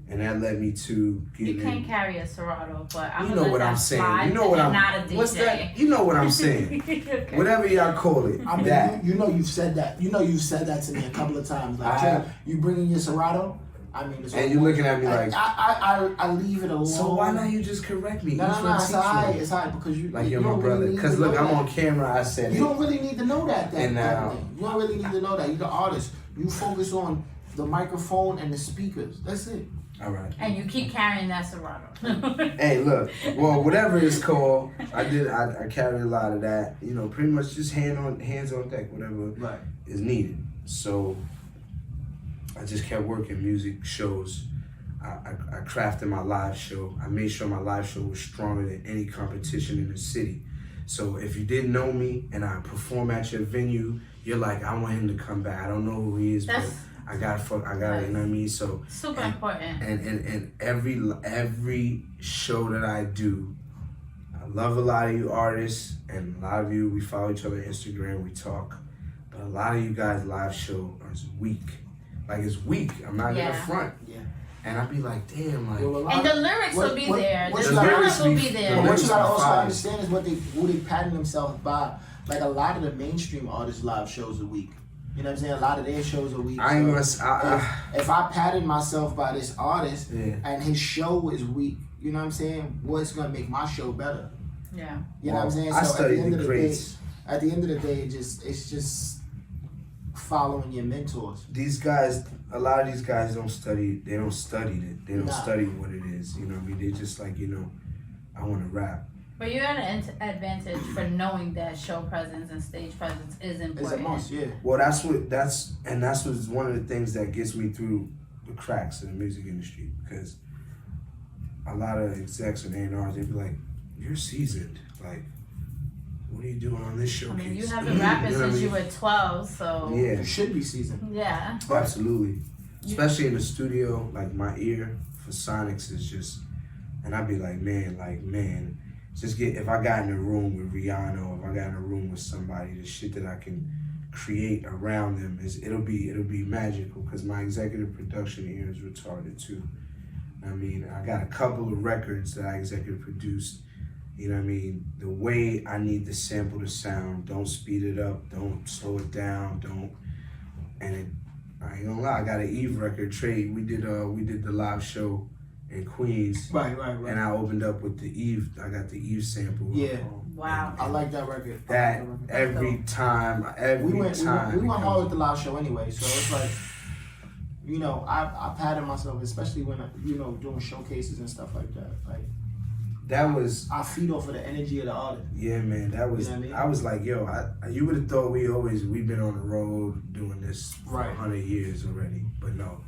and that led me to getting. You can't carry a Serato, but I'm you know what I'm saying. You know what I'm. Not a DJ. What's that? You know what I'm saying. Okay. Whatever y'all call it. I mean, that. you know you've said that. You know you've said that to me a couple of times. Like, you bringing your Serato. I mean, and you're looking at me like I leave it alone. So why not you just correct me? No, it's alright. It's alright because you like you're you my brother. Because look, I'm on camera. I said you don't really need to know that. And now you don't really need to know that. You're the artist. You focus on the microphone and the speakers. That's it. All right. And you keep carrying that Serato. Hey, look. Well, whatever it's called, I carry a lot of that. You know, pretty much just hands on deck, whatever is needed. So I just kept working music shows. I crafted my live show. I made sure my live show was stronger than any competition in the city. So if you didn't know me and I perform at your venue, you're like, I want him to come back. I don't know who he is, but I got it, you know what I mean? So super important. And every show that I do, I love a lot of you artists, and a lot of you, we follow each other on Instagram, we talk, but a lot of you guys' live show is weak. Like, it's weak. I'm not gonna front. Yeah. And I'd be like, damn, like. And the lyrics will be there. The lyrics will be there. But what you gotta also understand is who they pattern themselves by. Like, a lot of the mainstream artists' live shows are weak. You know what I'm saying? A lot of their shows are weak. If I pattern myself by this artist and his show is weak, you know what I'm saying? What's gonna make my show better? Yeah. You know what I'm saying? I so studied the greats. At the end of the day, it's just following your mentors. These guys, a lot of these guys don't study. They don't study it. They don't study what it is. You know what I mean? They just like, you know, I want to rap. But you're at an advantage for knowing that show presence and stage presence is important. It's a must, yeah. Well, that's what's one of the things that gets me through the cracks in the music industry, because a lot of execs and A&Rs, they be like, "You're seasoned. Like, what are you doing on this showcase?" I mean, you have been rapping since you were 12, so yeah, you should be seasoned. Yeah, absolutely. Especially in the studio, like my ear for sonics is just, and I'd be like, man. If I got in a room with Rihanna, or if I got in a room with somebody, the shit that I can create around them it'll be magical, because my executive production ear is retarded too. I mean, I got a couple of records that I executive produced. You know what I mean? The way I need the sample to sound, don't speed it up, don't slow it down, I ain't gonna lie, I got an Eve record trade. We did the live show in Queens. Right. And I opened up with the Eve. I got the Eve sample. Yeah. Wow. I like that record. Every time. We went hard with the live show anyway, so it's like, you know, I pattern myself, especially when doing showcases and stuff like that. Like, that was. I feed off of the energy of the artist. Yeah, man. That was. You know what I mean? I was like, yo, you would have thought we've been on the road doing this for 100 years already, but no.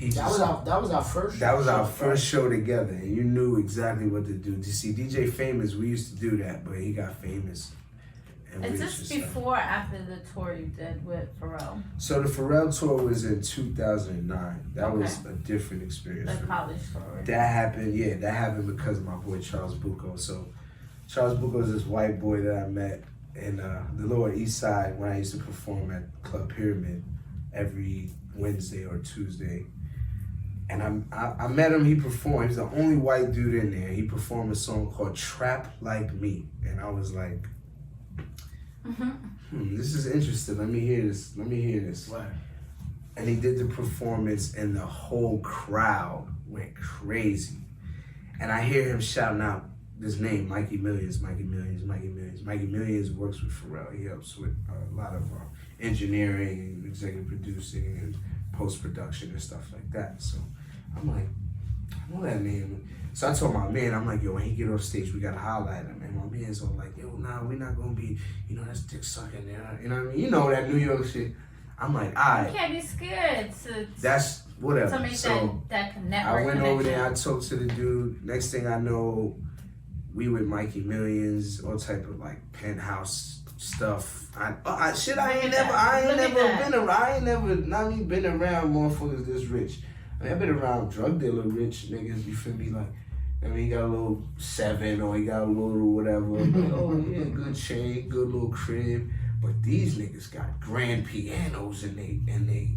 That was our first. That was our first show together, and you knew exactly what to do. You see, DJ Famous, we used to do that, but he got famous. Is this before or after the tour you did with Pharrell? So the Pharrell tour was in 2009. That was a different experience. The college tour. That happened because of my boy Charles Bucco. So Charles Bucco is this white boy that I met in the Lower East Side when I used to perform at Club Pyramid every Wednesday or Tuesday. And I met him, he performed. He was the only white dude in there. He performed a song called Trap Like Me. And I was like, this is interesting. Let me hear this. Right. And he did the performance, and the whole crowd went crazy. And I hear him shouting out this name, Mikey Millions. Mikey Millions works with Pharrell. He helps with a lot of engineering and executive producing and post-production and stuff like that. So I'm like, I know that name. So I told my man, I'm like, yo, when he get off stage, we gotta holler at him. And my man's all like, yo, nah, we're not gonna be, that's dick sucking there. You know what I mean? You know that New York shit. I'm like, You can't be scared to. That's whatever. To make so that network. I went over there. I talked to the dude. Next thing I know, we with Mikey Millions, all type of like penthouse stuff. I ain't never been around motherfuckers this rich. I mean, I've been around drug dealer rich niggas. You feel me? Like, I mean, he got a little 7 or he got a little whatever. But, oh yeah, good chain, good little crib. But these niggas got grand pianos and they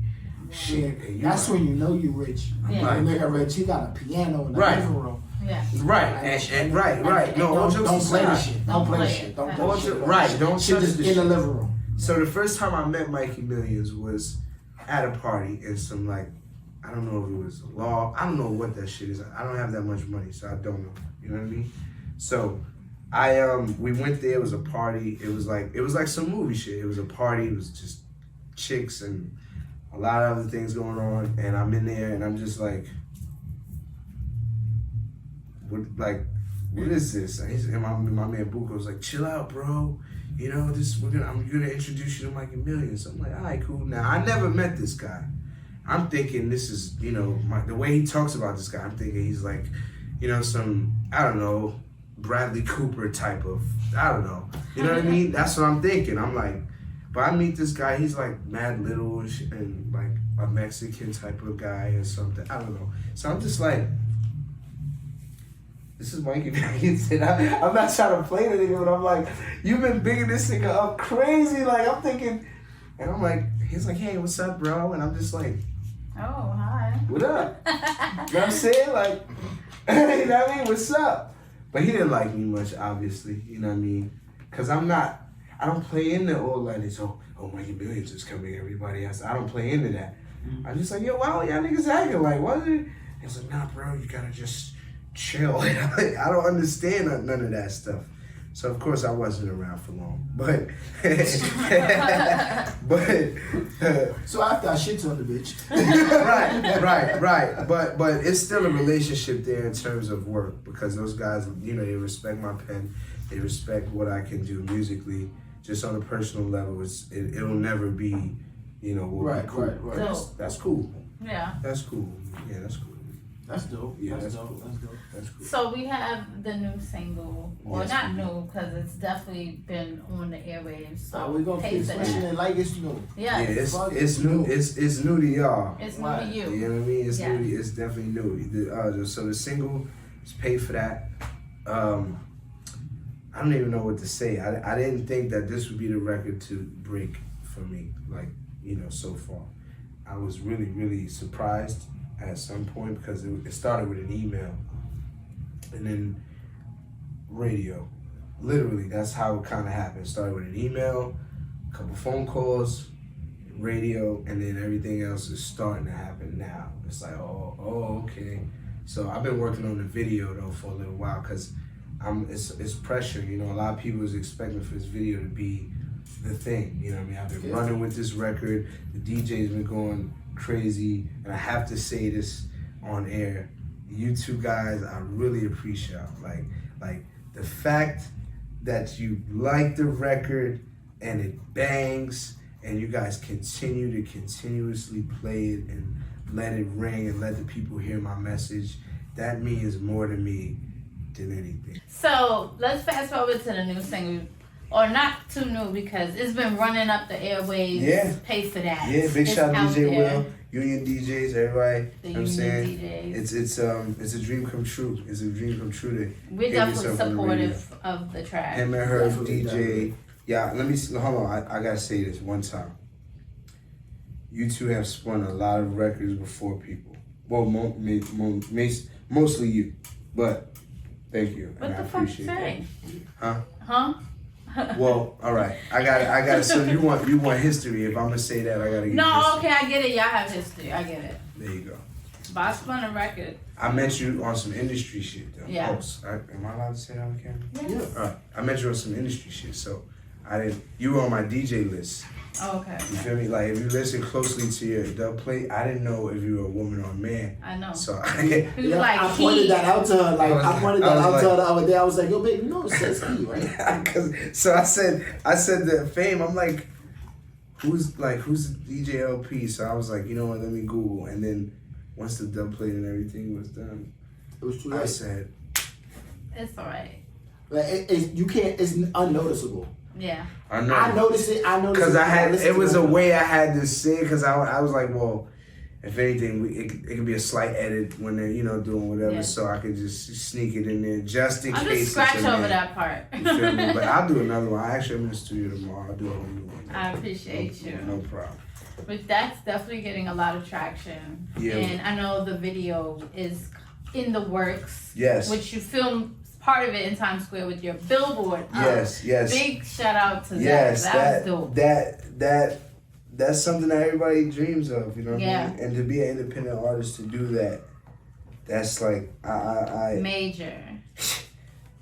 shit. And that's when you know you rich. Yeah. Like, nigga rich, he got a piano in the living room. Yeah. Right. No, don't play this shit. Don't play this shit. Don't play this shit. Right, don't shit touch is this in the shit. living room. So the first time I met Mikey Millions was at a party in some like, I don't know if it was a law. I don't know what that shit is. I don't have that much money, so I don't know. You know what I mean? So we went there. It was a party. It was like some movie shit. It was a party. It was just chicks and a lot of other things going on. And I'm in there, and I'm just like, what is this? And my man Buko was like, chill out, bro. You know, I'm gonna introduce you to Mikey Millions. I'm like, all right, cool. Now I never met this guy. I'm thinking this is, you know, the way he talks about this guy. I'm thinking he's like, you know, some, I don't know, Bradley Cooper type of, I don't know. You know what I mean? That's what I'm thinking. I'm like, but I meet this guy. He's like mad little and like a Mexican type of guy or something. I don't know. So I'm just like, this is Mikey Millions, and I'm not trying to play the nigga, but I'm like, you've been bigging this nigga up crazy. Like, I'm thinking, and I'm like, he's like, hey, what's up, bro? And I'm just like, oh, hi. what up? You know what I'm saying? Like, you know what I mean? What's up? But he didn't like me much, obviously. You know what I mean? Because I don't play into all that. It's, oh, Mikey Millions is coming, everybody else. I don't play into that. I'm just like, yo, wow, y'all niggas acting like, what? He's like, nah, bro, you gotta just chill. I don't understand none of that stuff. So of course I wasn't around for long, but so after I shit on the bitch, right. But it's still a relationship there in terms of work because those guys, you know, they respect my pen, they respect what I can do musically. Just on a personal level, it'll never be, you know, right. That's cool. Yeah. That's cool. Yeah, that's cool. That's dope. Yeah, that's dope. That's cool. So we have the new single, or not new, because it's definitely been on the airwaves. So we're gonna keep pushing it like it's new. Yeah, it's new. It's new to y'all. It's new to you. You know what I mean? It's new. It's definitely new. So the single is paid for that. I don't even know what to say. I didn't think that this would be the record to break for me. Like, you know, so far, I was really, really surprised at some point because it started with an email and then radio. Literally, that's how it kind of happened. It started with an email, a couple phone calls, radio, and then everything else is starting to happen now. It's like, oh, okay. So I've been working on the video though for a little while because it's pressure. You know, a lot of people is expecting for this video to be the thing. You know what I mean? I've been running with this record. The DJ's been going crazy, and I have to say this on air. You two guys, I really appreciate. Like the fact that you like the record and it bangs, and you guys continue to continuously play it and let it ring and let the people hear my message. That means more to me than anything. So let's fast forward to the new single. Or not too new because it's been running up the airwaves. Yeah. Pay for that. Yeah, big shout out DJ there. Will, Union DJs, everybody. The You know what I'm saying? DJs. It's a dream come true. It's a dream come true to We're hear definitely yourself on the radio. supportive of the track. Him and her DJ. Yeah, hold on. I gotta say this one time. You two have spun a lot of records before people. Well, mostly you, but thank you. What and the I fuck you appreciate say? that. Huh? Well, all right. I got. So you want history? If I'm gonna say that, I gotta get. No, history. okay, I get it. Y'all have history. I get it. There you go. But I spun a record. I met you on some industry shit though. Yeah. Am I allowed to say that on camera? Yes. All right. I met you on some industry shit, so I didn't. You were on my DJ list. Oh, okay. You feel me? Like if you listen closely to your dub plate, I didn't know if you were a woman or a man. I know. So He was like, I pointed that out to her. Like I pointed that out to her the other day. I was like, yo, babe, you know it says he, right? So I said the fame. I'm like, who's DJ LP? So I was like, you know what, let me Google. And then once the dub plate and everything was done, It was too late. I said, It's alright. Like you can't. It's unnoticeable. Yeah. I know. I noticed it. Because it was a way I had to say, because I was like, well, if anything, it could be a slight edit when they're, doing whatever, so I could just sneak it in there just in case. I'll just scratch over that part. You feel me? But I'll do another one. I'm in the studio tomorrow. I'll do a whole new one. I appreciate you. No problem. But that's definitely getting a lot of traction. Yeah. And I know the video is in the works. Yes. Which you filmed part of it in Times Square with your billboard. Yes. Big shout out to yes, that. That was dope. That's something that everybody dreams of, you know what Yeah. I mean? And to be an independent artist to do that, that's like I major.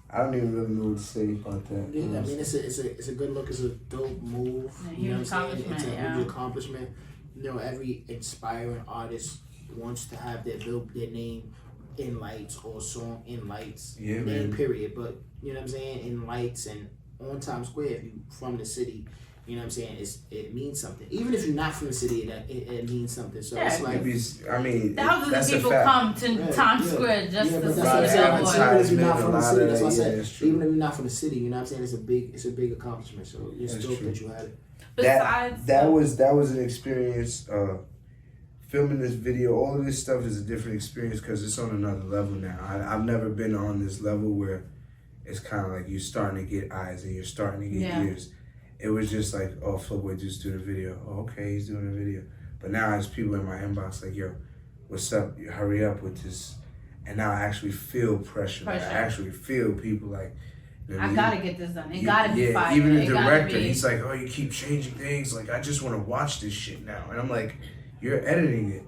I don't even really know what to say about that. Yeah, I mean, it's a good look. It's a dope move. You know what I'm saying? It's a huge accomplishment. Every inspiring artist wants to have their name in lights or song in lights. Yeah, name man. Period. But you know what I'm saying? In lights and on Times Square, if you from the city. You know what I'm saying? It means something. Even if you're not from the city, it means something. So it's like thousands of people come to Times Square just to see that. Even if you're not from the city, that's what I said. Even if you're not from the city, you know what I'm saying? It's a big accomplishment. So it's dope that you had it. That was an experience. Filming this video, all of this stuff is a different experience because it's on another level now. I've never been on this level where it's kind of like you're starting to get eyes and you're starting to get ears. It was just like, oh, Flowboy Duce doing a video. Oh, okay, he's doing a video. But now there's people in my inbox like, yo, what's up? You hurry up with this. And now I actually feel pressure. I actually feel people like, I gotta get this done. It gotta be fire. Even the director, he's like, oh, you keep changing things. Like, I just want to watch this shit now. And I'm like, you're editing it.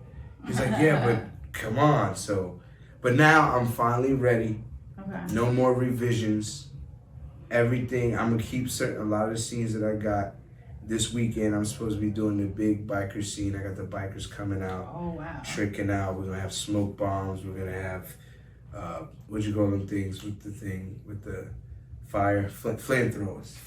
He's like, yeah, but come on. So, but now I'm finally ready. Okay. No more revisions. Everything, I'm gonna keep a lot of the scenes that I got. This weekend, I'm supposed to be doing the big biker scene. I got the bikers coming out, tricking out. We're gonna have smoke bombs. We're gonna have, what you call them things with the fire, flamethrowers.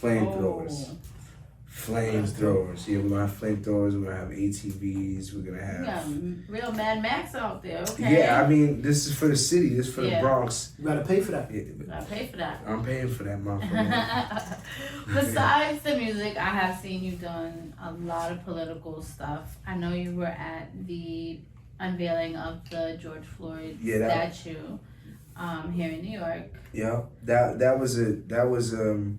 Flamethrowers. Yeah, we're gonna have flamethrowers. We're gonna have ATVs. We're gonna have. You got real Mad Max out there. Okay. Yeah, I mean, this is for the city. This is for the Bronx. You gotta pay for that. You gotta pay for that. I'm paying for that, motherfucker. Besides the music, I have seen you done a lot of political stuff. I know you were at the unveiling of the George Floyd statue here in New York. Yeah, that was an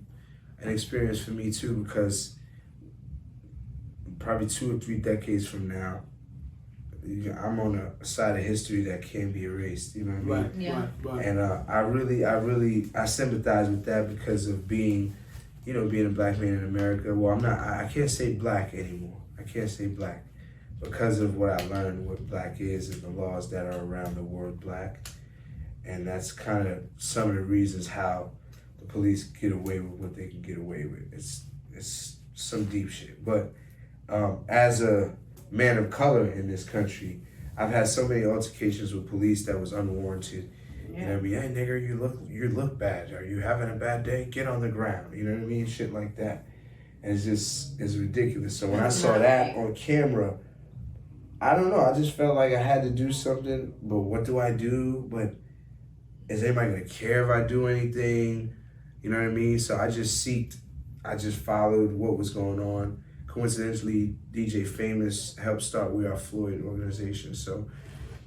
experience for me too, because probably 2 or 3 decades from now, I'm on a side of history that can't be erased. You know what I mean? Right. And I sympathize with that because of being a black man in America. Well, I can't say black anymore. I can't say black because of what I learned what black is and the laws that are around the word black. And that's kind of some of the reasons how the police get away with what they can get away with. It's some deep shit. But as a man of color in this country, I've had so many altercations with police that was unwarranted. You know what I mean? Hey, nigga, you look bad. Are you having a bad day? Get on the ground. You know what I mean? Shit like that. And it's ridiculous. So when I saw that on camera, I don't know. I just felt like I had to do something. But what do I do? But is anybody gonna care if I do anything? You know what I mean? So I just followed what was going on. Coincidentally, DJ Famous helped start We Are Floyd organization. So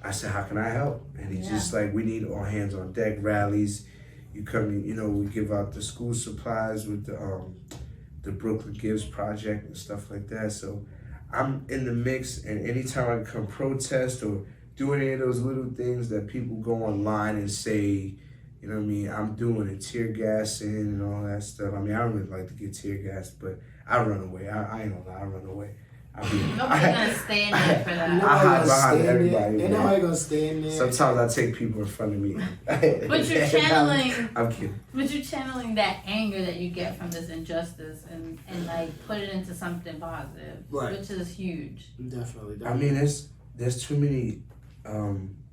I said, how can I help? And he's just like, we need all hands on deck rallies. You come in, we give out the school supplies with the Brooklyn Gives Project and stuff like that. So I'm in the mix, and anytime I come protest or do any of those little things that people go online and say, you know what I mean, I'm doing it, tear gassing and all that stuff. I mean, I don't really like to get tear gassed, but I run away. I ain't gonna lie, I run away. Nobody's gonna stand there for that. I hide behind everybody. Ain't nobody gonna stand there. Sometimes I take people in front of me. But you're channeling. I'm kidding. But you're channeling that anger that you get from this injustice and like put it into something positive, which is huge. Definitely. I mean, there's too many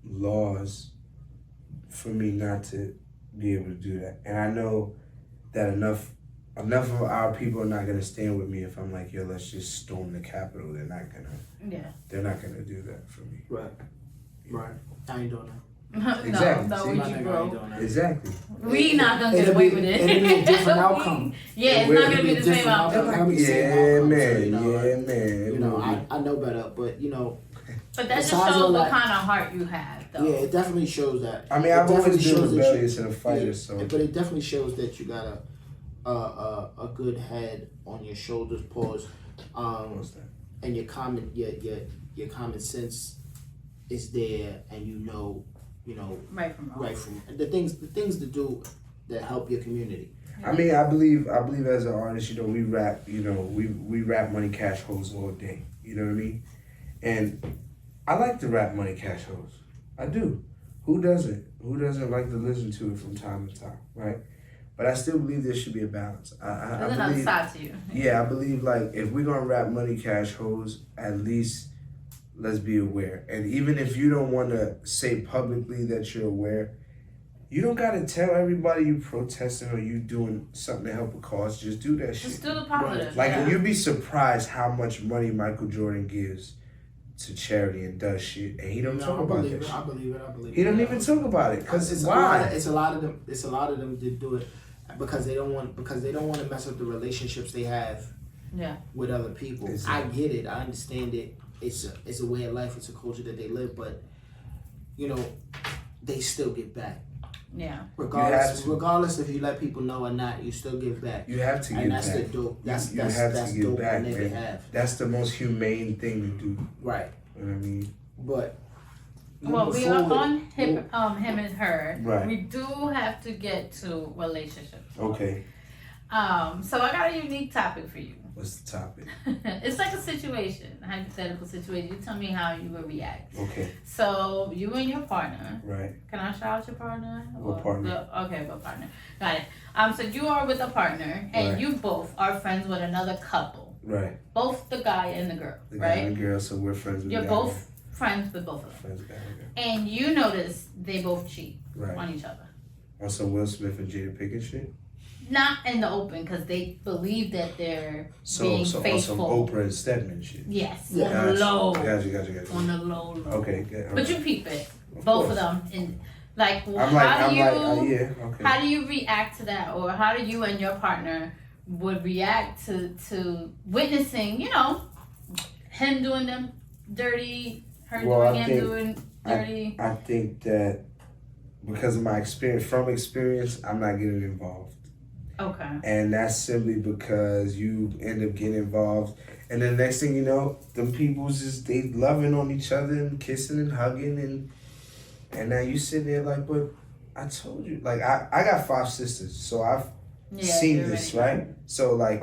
laws for me not to be able to do that, and I know that enough enough of our people are not gonna stand with me if I'm like, yo, let's just storm the Capitol. They're not gonna do that for me. Right. I ain't doing that. Exactly. No, See, exactly. We not gonna get away with it. It'll be a different outcome. Yeah, it's not gonna be the same outcome. Yeah, man. You know, I know better, but you know. But that just shows what kind of heart you have, though. Yeah, it definitely shows that. I mean, I've always been rebellious and a fighter, so. But it definitely shows that you got a good head on your shoulders, pause. What's that? And your common sense is there, and you know right from wrong. Right from the things to do that help your community. I mean, I believe as an artist, you know, we rap, you know, we rap Money Cash hoes all day. You know what I mean? And I like to rap Money Cash hoes. I do. Who doesn't? Who doesn't like to listen to it from time to time, right? But I still believe there should be a balance. There's another side to you. Yeah, I believe like if we're gonna rap Money Cash hoes, at least let's be aware. And even if you don't want to say publicly that you're aware, you don't gotta tell everybody you protesting or you doing something to help a cause. Just do that shit. Just do the positive. Like you'd be surprised how much money Michael Jordan gives to charity and does shit, and he don't talk about that shit. I believe it. He don't even talk about it because why? It's a lot of them that do it because they don't want to mess up the relationships they have with other people. Exactly. I get it. I understand it. It's a way of life. It's a culture that they live, but you know they still give back. Yeah. Regardless if you let people know or not, you still give back. You have to give back. And that's the dope. That's dope back, man. They have. That's the most humane thing to do. Right. You know what I mean? But well, we are on him and her. Right. We do have to get to relationships. Okay. So I got a unique topic for you. What's the topic? It's like a situation, a hypothetical situation. You tell me how you would react. Okay. So you and your partner. Right. Can I shout out your partner? What partner? What partner? Got it. So you are with a partner, and you both are friends with another couple. Right. Both the guy and the girl. The guy and the girl, so we're friends with You're both friends with both of them. Friends with guy and girl. And you notice they both cheat on each other. On some Will Smith and Jada Pinkett shit? Not in the open, because they believe that they're being faithful. On some Oprah and Stedman shit. Yes, on the low. Gotcha. On the low. Okay, good. But you peep it, both of them, and like, how do you react to that, or how do you and your partner would react to witnessing, you know, him doing them dirty, her doing him doing dirty? I think that because of my experience, I'm not getting involved. Okay. And that's simply because you end up getting involved, and the next thing you know, them people's just they loving on each other and kissing and hugging, and now you sit there like, but I told you, like I got 5 sisters, so I've seen this, right? So like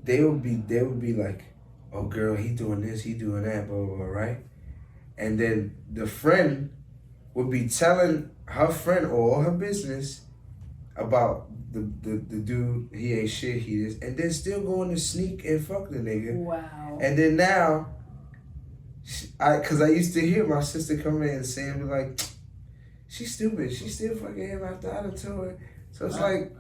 they would be like, oh girl, he doing this, he doing that, blah blah blah, right? And then the friend would be telling her friend all her business about the dude, he ain't shit, he is, and then still going to sneak and fuck the nigga. Wow. And then now, cause I used to hear my sister come in and saying like, she's stupid, she still fucking him after I told her. So it's like,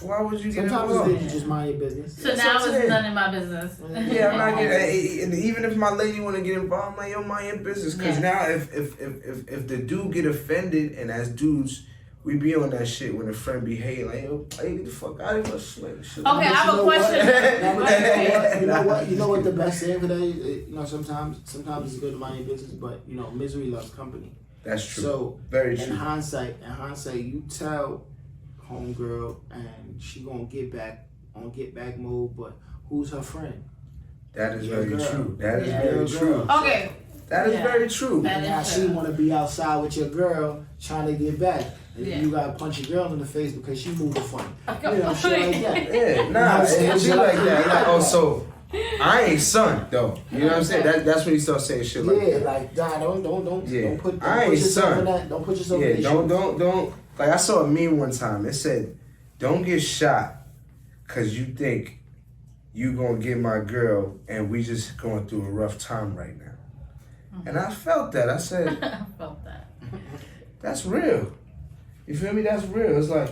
why would you get involved? Sometimes you just mind your business. So now it's none of my business. Yeah, I'm not getting. And even if my lady want to get involved, I'm like, yo, mind your business. Cause now if the dude get offended, and as dudes, we be on that shit when a friend be hating, like, yo, hey, get the fuck out of here. Okay, I have a question. You know what the best saying for that is? You know, sometimes it's good to mind your business, but you know, misery loves company. That's true. So very true. In hindsight, you tell homegirl and she gonna get back on get back mode, but who's her friend? That is very true. That is very true. Okay. That is very true. Now she wanna be outside with your girl trying to get back. And you gotta punch your girl in the face because she moving funny. You know, shit like that. Yeah, nah, shit like that. Like, oh, so I ain't son though. You know what I'm saying? That's when you start saying shit like that. Yeah, like nah, don't put I ain't son. Don't put yourself in that. Don't. Like I saw a meme one time. It said, "Don't get shot, cause you think you gonna get my girl, and we just going through a rough time right now." Mm-hmm. And I felt that. I said, I felt that. That's real. You feel me? That's real. It's like,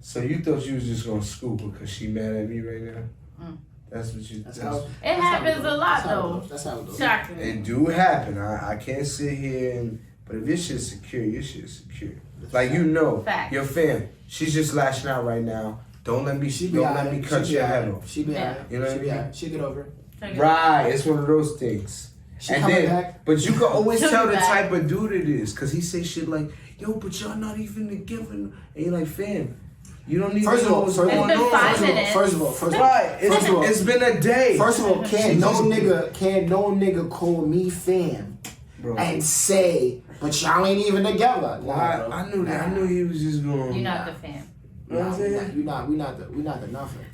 So you thought you was just gonna scoop her because she mad at me right now? That's what you. It happens a lot though. That's how it goes. Shocking. It do happen. I can't sit here and. But if your shit's secure, your shit's secure. Like you know, your fam. She's just lashing out right now. Don't let me. Don't let me cut your head off. She be alright. You know what I mean? She get over it. Right. It's one of those things. She and coming then, back. but you can always tell the type of dude it is, cause he say shit like, "Yo, but y'all not even together," and you're like, "Fam, you don't need to know what's going on." First of all, it's been a day. First of all, can't no nigga call me fam, bro, and say, "But y'all ain't even together." Nah, I knew that. I knew he was just going. You're not the fam. You know what I'm saying? We not the nothing.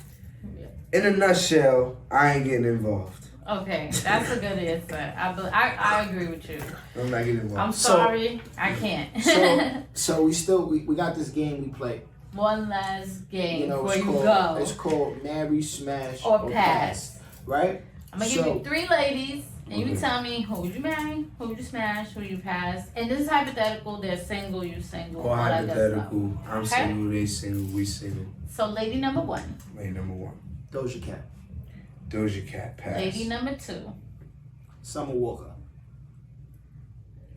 In a nutshell, I ain't getting involved. Okay, that's a good answer. I agree with you. I'm not getting involved. I'm sorry, I can't. So we got this game we play. One last game you know, before you go. go. It's called Marry, Smash, or Pass. Right? I'm gonna give you 3 ladies, and you tell me who would you marry, who would you smash, who you pass. And this is hypothetical. They're single, you single. Or hypothetical. I'm single, they single, we single. So lady number 1. Lady number 1. Doja Cat. Doja Cat, pass. Lady number 2. Summer Walker.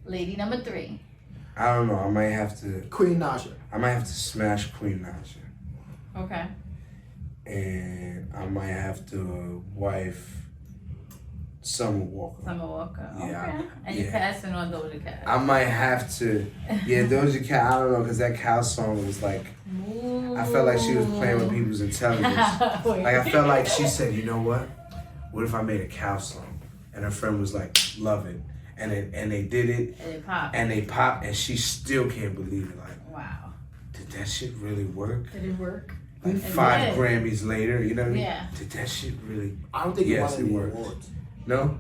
Lady number 3. I don't know. I might have to. Queen Naja. I might have to smash Queen Naja. Okay. And I might have to wife Summer Walker. Summer Walker. Yeah. Okay. And you passing on Doja Cat. I might have to. Yeah, Doja Cat. I don't know, because that cow song was like. Ooh. I felt like she was playing with people's intelligence. Like I felt like she said, "You know what? What if I made a cow song?" And her friend was like, "Love it." And they did it. And they popped. And she still can't believe it. Like, wow. Did that shit really work? Did it work? Like 5 Grammys later, you know what I mean? Yeah. Did that shit really? I don't think it worked. Awards. No.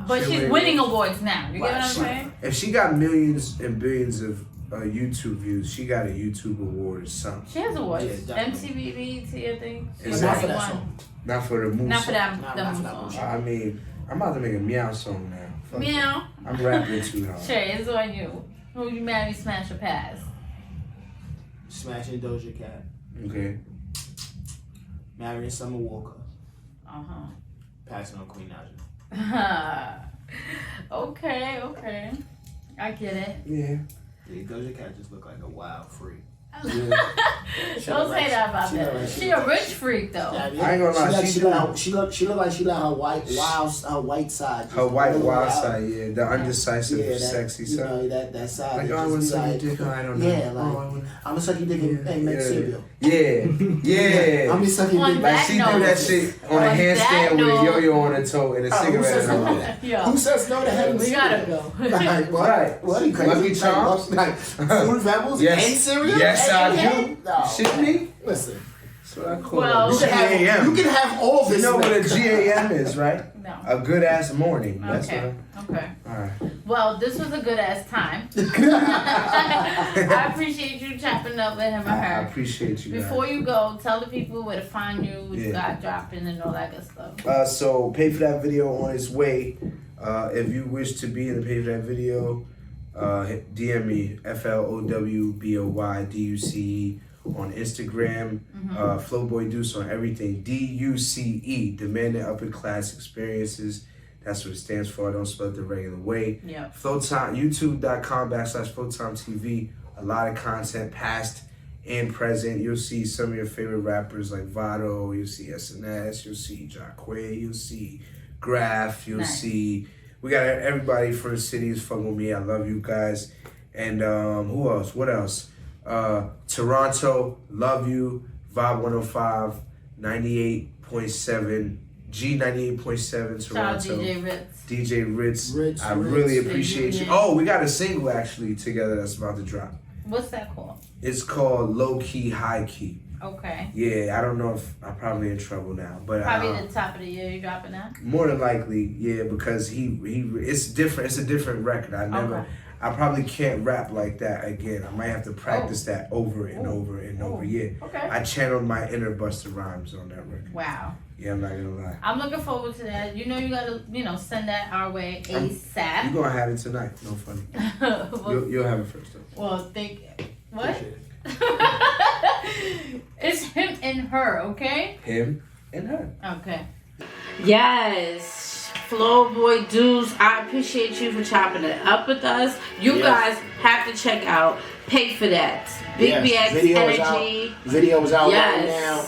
But she's winning awards now. You get what I'm saying? If she got millions and billions of YouTube views, she got a YouTube award or something. She has awards. Yeah, MTV, BET, I think. It's not for that song. Not for the movie. Not for that song. song. I mean, I'm about to make a meow song now. Fuck Meow. it. I'm rapping too hard. Shay, it's on you. Who would you marry, smash, or pass? Smashing Doja Cat. Okay. Marrying Summer Walker. Uh-huh. Passing on Queen Naja. Okay. I get it. Yeah. Doja Cat just look like a wild freak. Don't say that about that. She a rich freak though. Yeah, I ain't gonna lie. She look like she let her white side. Her white wild side, yeah, the undecisive, sexy you side. know, that side. Like, I want to suck your dick. I don't know. Yeah, like I'm gonna suck your dick and make cereal. Yeah. I'm gonna suck your dick. Like she do that shit on a handstand with a yo-yo on her toe and a cigarette in her mouth. Who says no to heaven? We gotta go. Like, what? Right. What? You crazy? Lucky Charms? Like Fruit Pebbles and cereal? Yes, I do. No. Shit me? Listen. That's what I call Well, it. GAM. You can have all this. You know what a GAM is, right? No. A good ass morning. That's Okay. what Alright. Well, this was a good ass time. I appreciate you chopping up with him or I her. appreciate you guys. Before you go, tell the people where to find you, what you got dropping, and all that good stuff. So pay for that video on its way. If you wish to be in the pay for that video, DM me FLOWBOY DUCE on Instagram. Flowboy Duce on everything. DUCE, Demanding Upper Class Experiences. That's what it stands for. I don't spell it the regular way. Yeah. Flowtime, YouTube.com/Flowtime TV. A lot of content, past and present. You'll see some of your favorite rappers like Vado. You'll see SNS. You'll see Jacquay. You'll see Graph. You'll see. We got everybody from the city is fucking with me. I love you guys. And who else? What else? Toronto, love you. Vibe 105, 98.7. G98.7 Toronto. DJ Ritz. I really appreciate you. Oh, we got a single actually together that's about to drop. What's that called? It's called Low Key, High Key. Okay. Yeah, I don't know if I'm probably in trouble now, but probably the top of the year you dropping that. More than likely, yeah, because it's different. It's a different record. I probably can't rap like that again. I might have to practice that over and over and over. Yeah. Okay. I channeled my inner Busta Rhymes on that record. Wow. Yeah, I'm not gonna lie. I'm looking forward to that. You know you gotta, send that our way ASAP. You're gonna have it tonight. No funny. You'll have it first though. Well, what? It's him and her, okay? Him and her. Okay. Yes. Flowboy Duce, I appreciate you for chopping it up with us. You guys have to check out Pay For That. Big BX Energy. Video is out right now.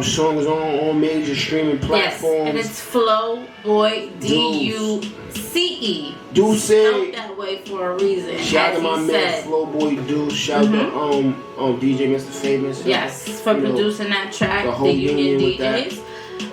Song is on all major streaming platforms. Yes, and it's Flowboy Duce. Duce. Spelled that way for a reason. Shout out to my man Flowboy Duce. Shout out to DJ Mr. Famous. Yes, for producing that track. The Union DJs.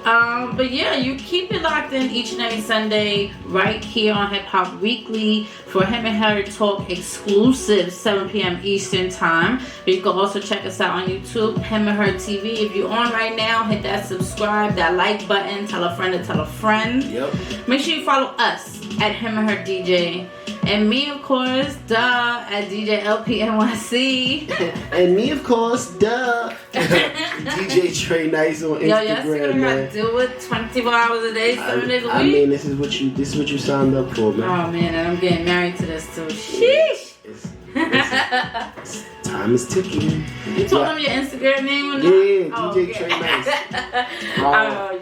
But yeah, you keep it locked in each and every Sunday right here on Hip Hop Weekly for Him and Her Talk exclusive 7 p.m. Eastern Time. You can also check us out on YouTube, Him and Her TV. If you're on right now, hit that subscribe, that like button, tell a friend to tell a friend. Yep. Make sure you follow us at Him and Her DJ. And me, of course, at DJ LPNYC. And me, of course, DJ Trey Nice on Instagram, man. Do it 24 hours a day, 7 days a week. I mean, this is what you signed up for, man. Oh man, and I'm getting married to this too. Sheesh. Time is ticking. You told them your Instagram name or not? Yeah, DJ Trey Nice.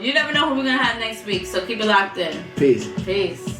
You never know who we're gonna have next week, so keep it locked in. Peace. Peace.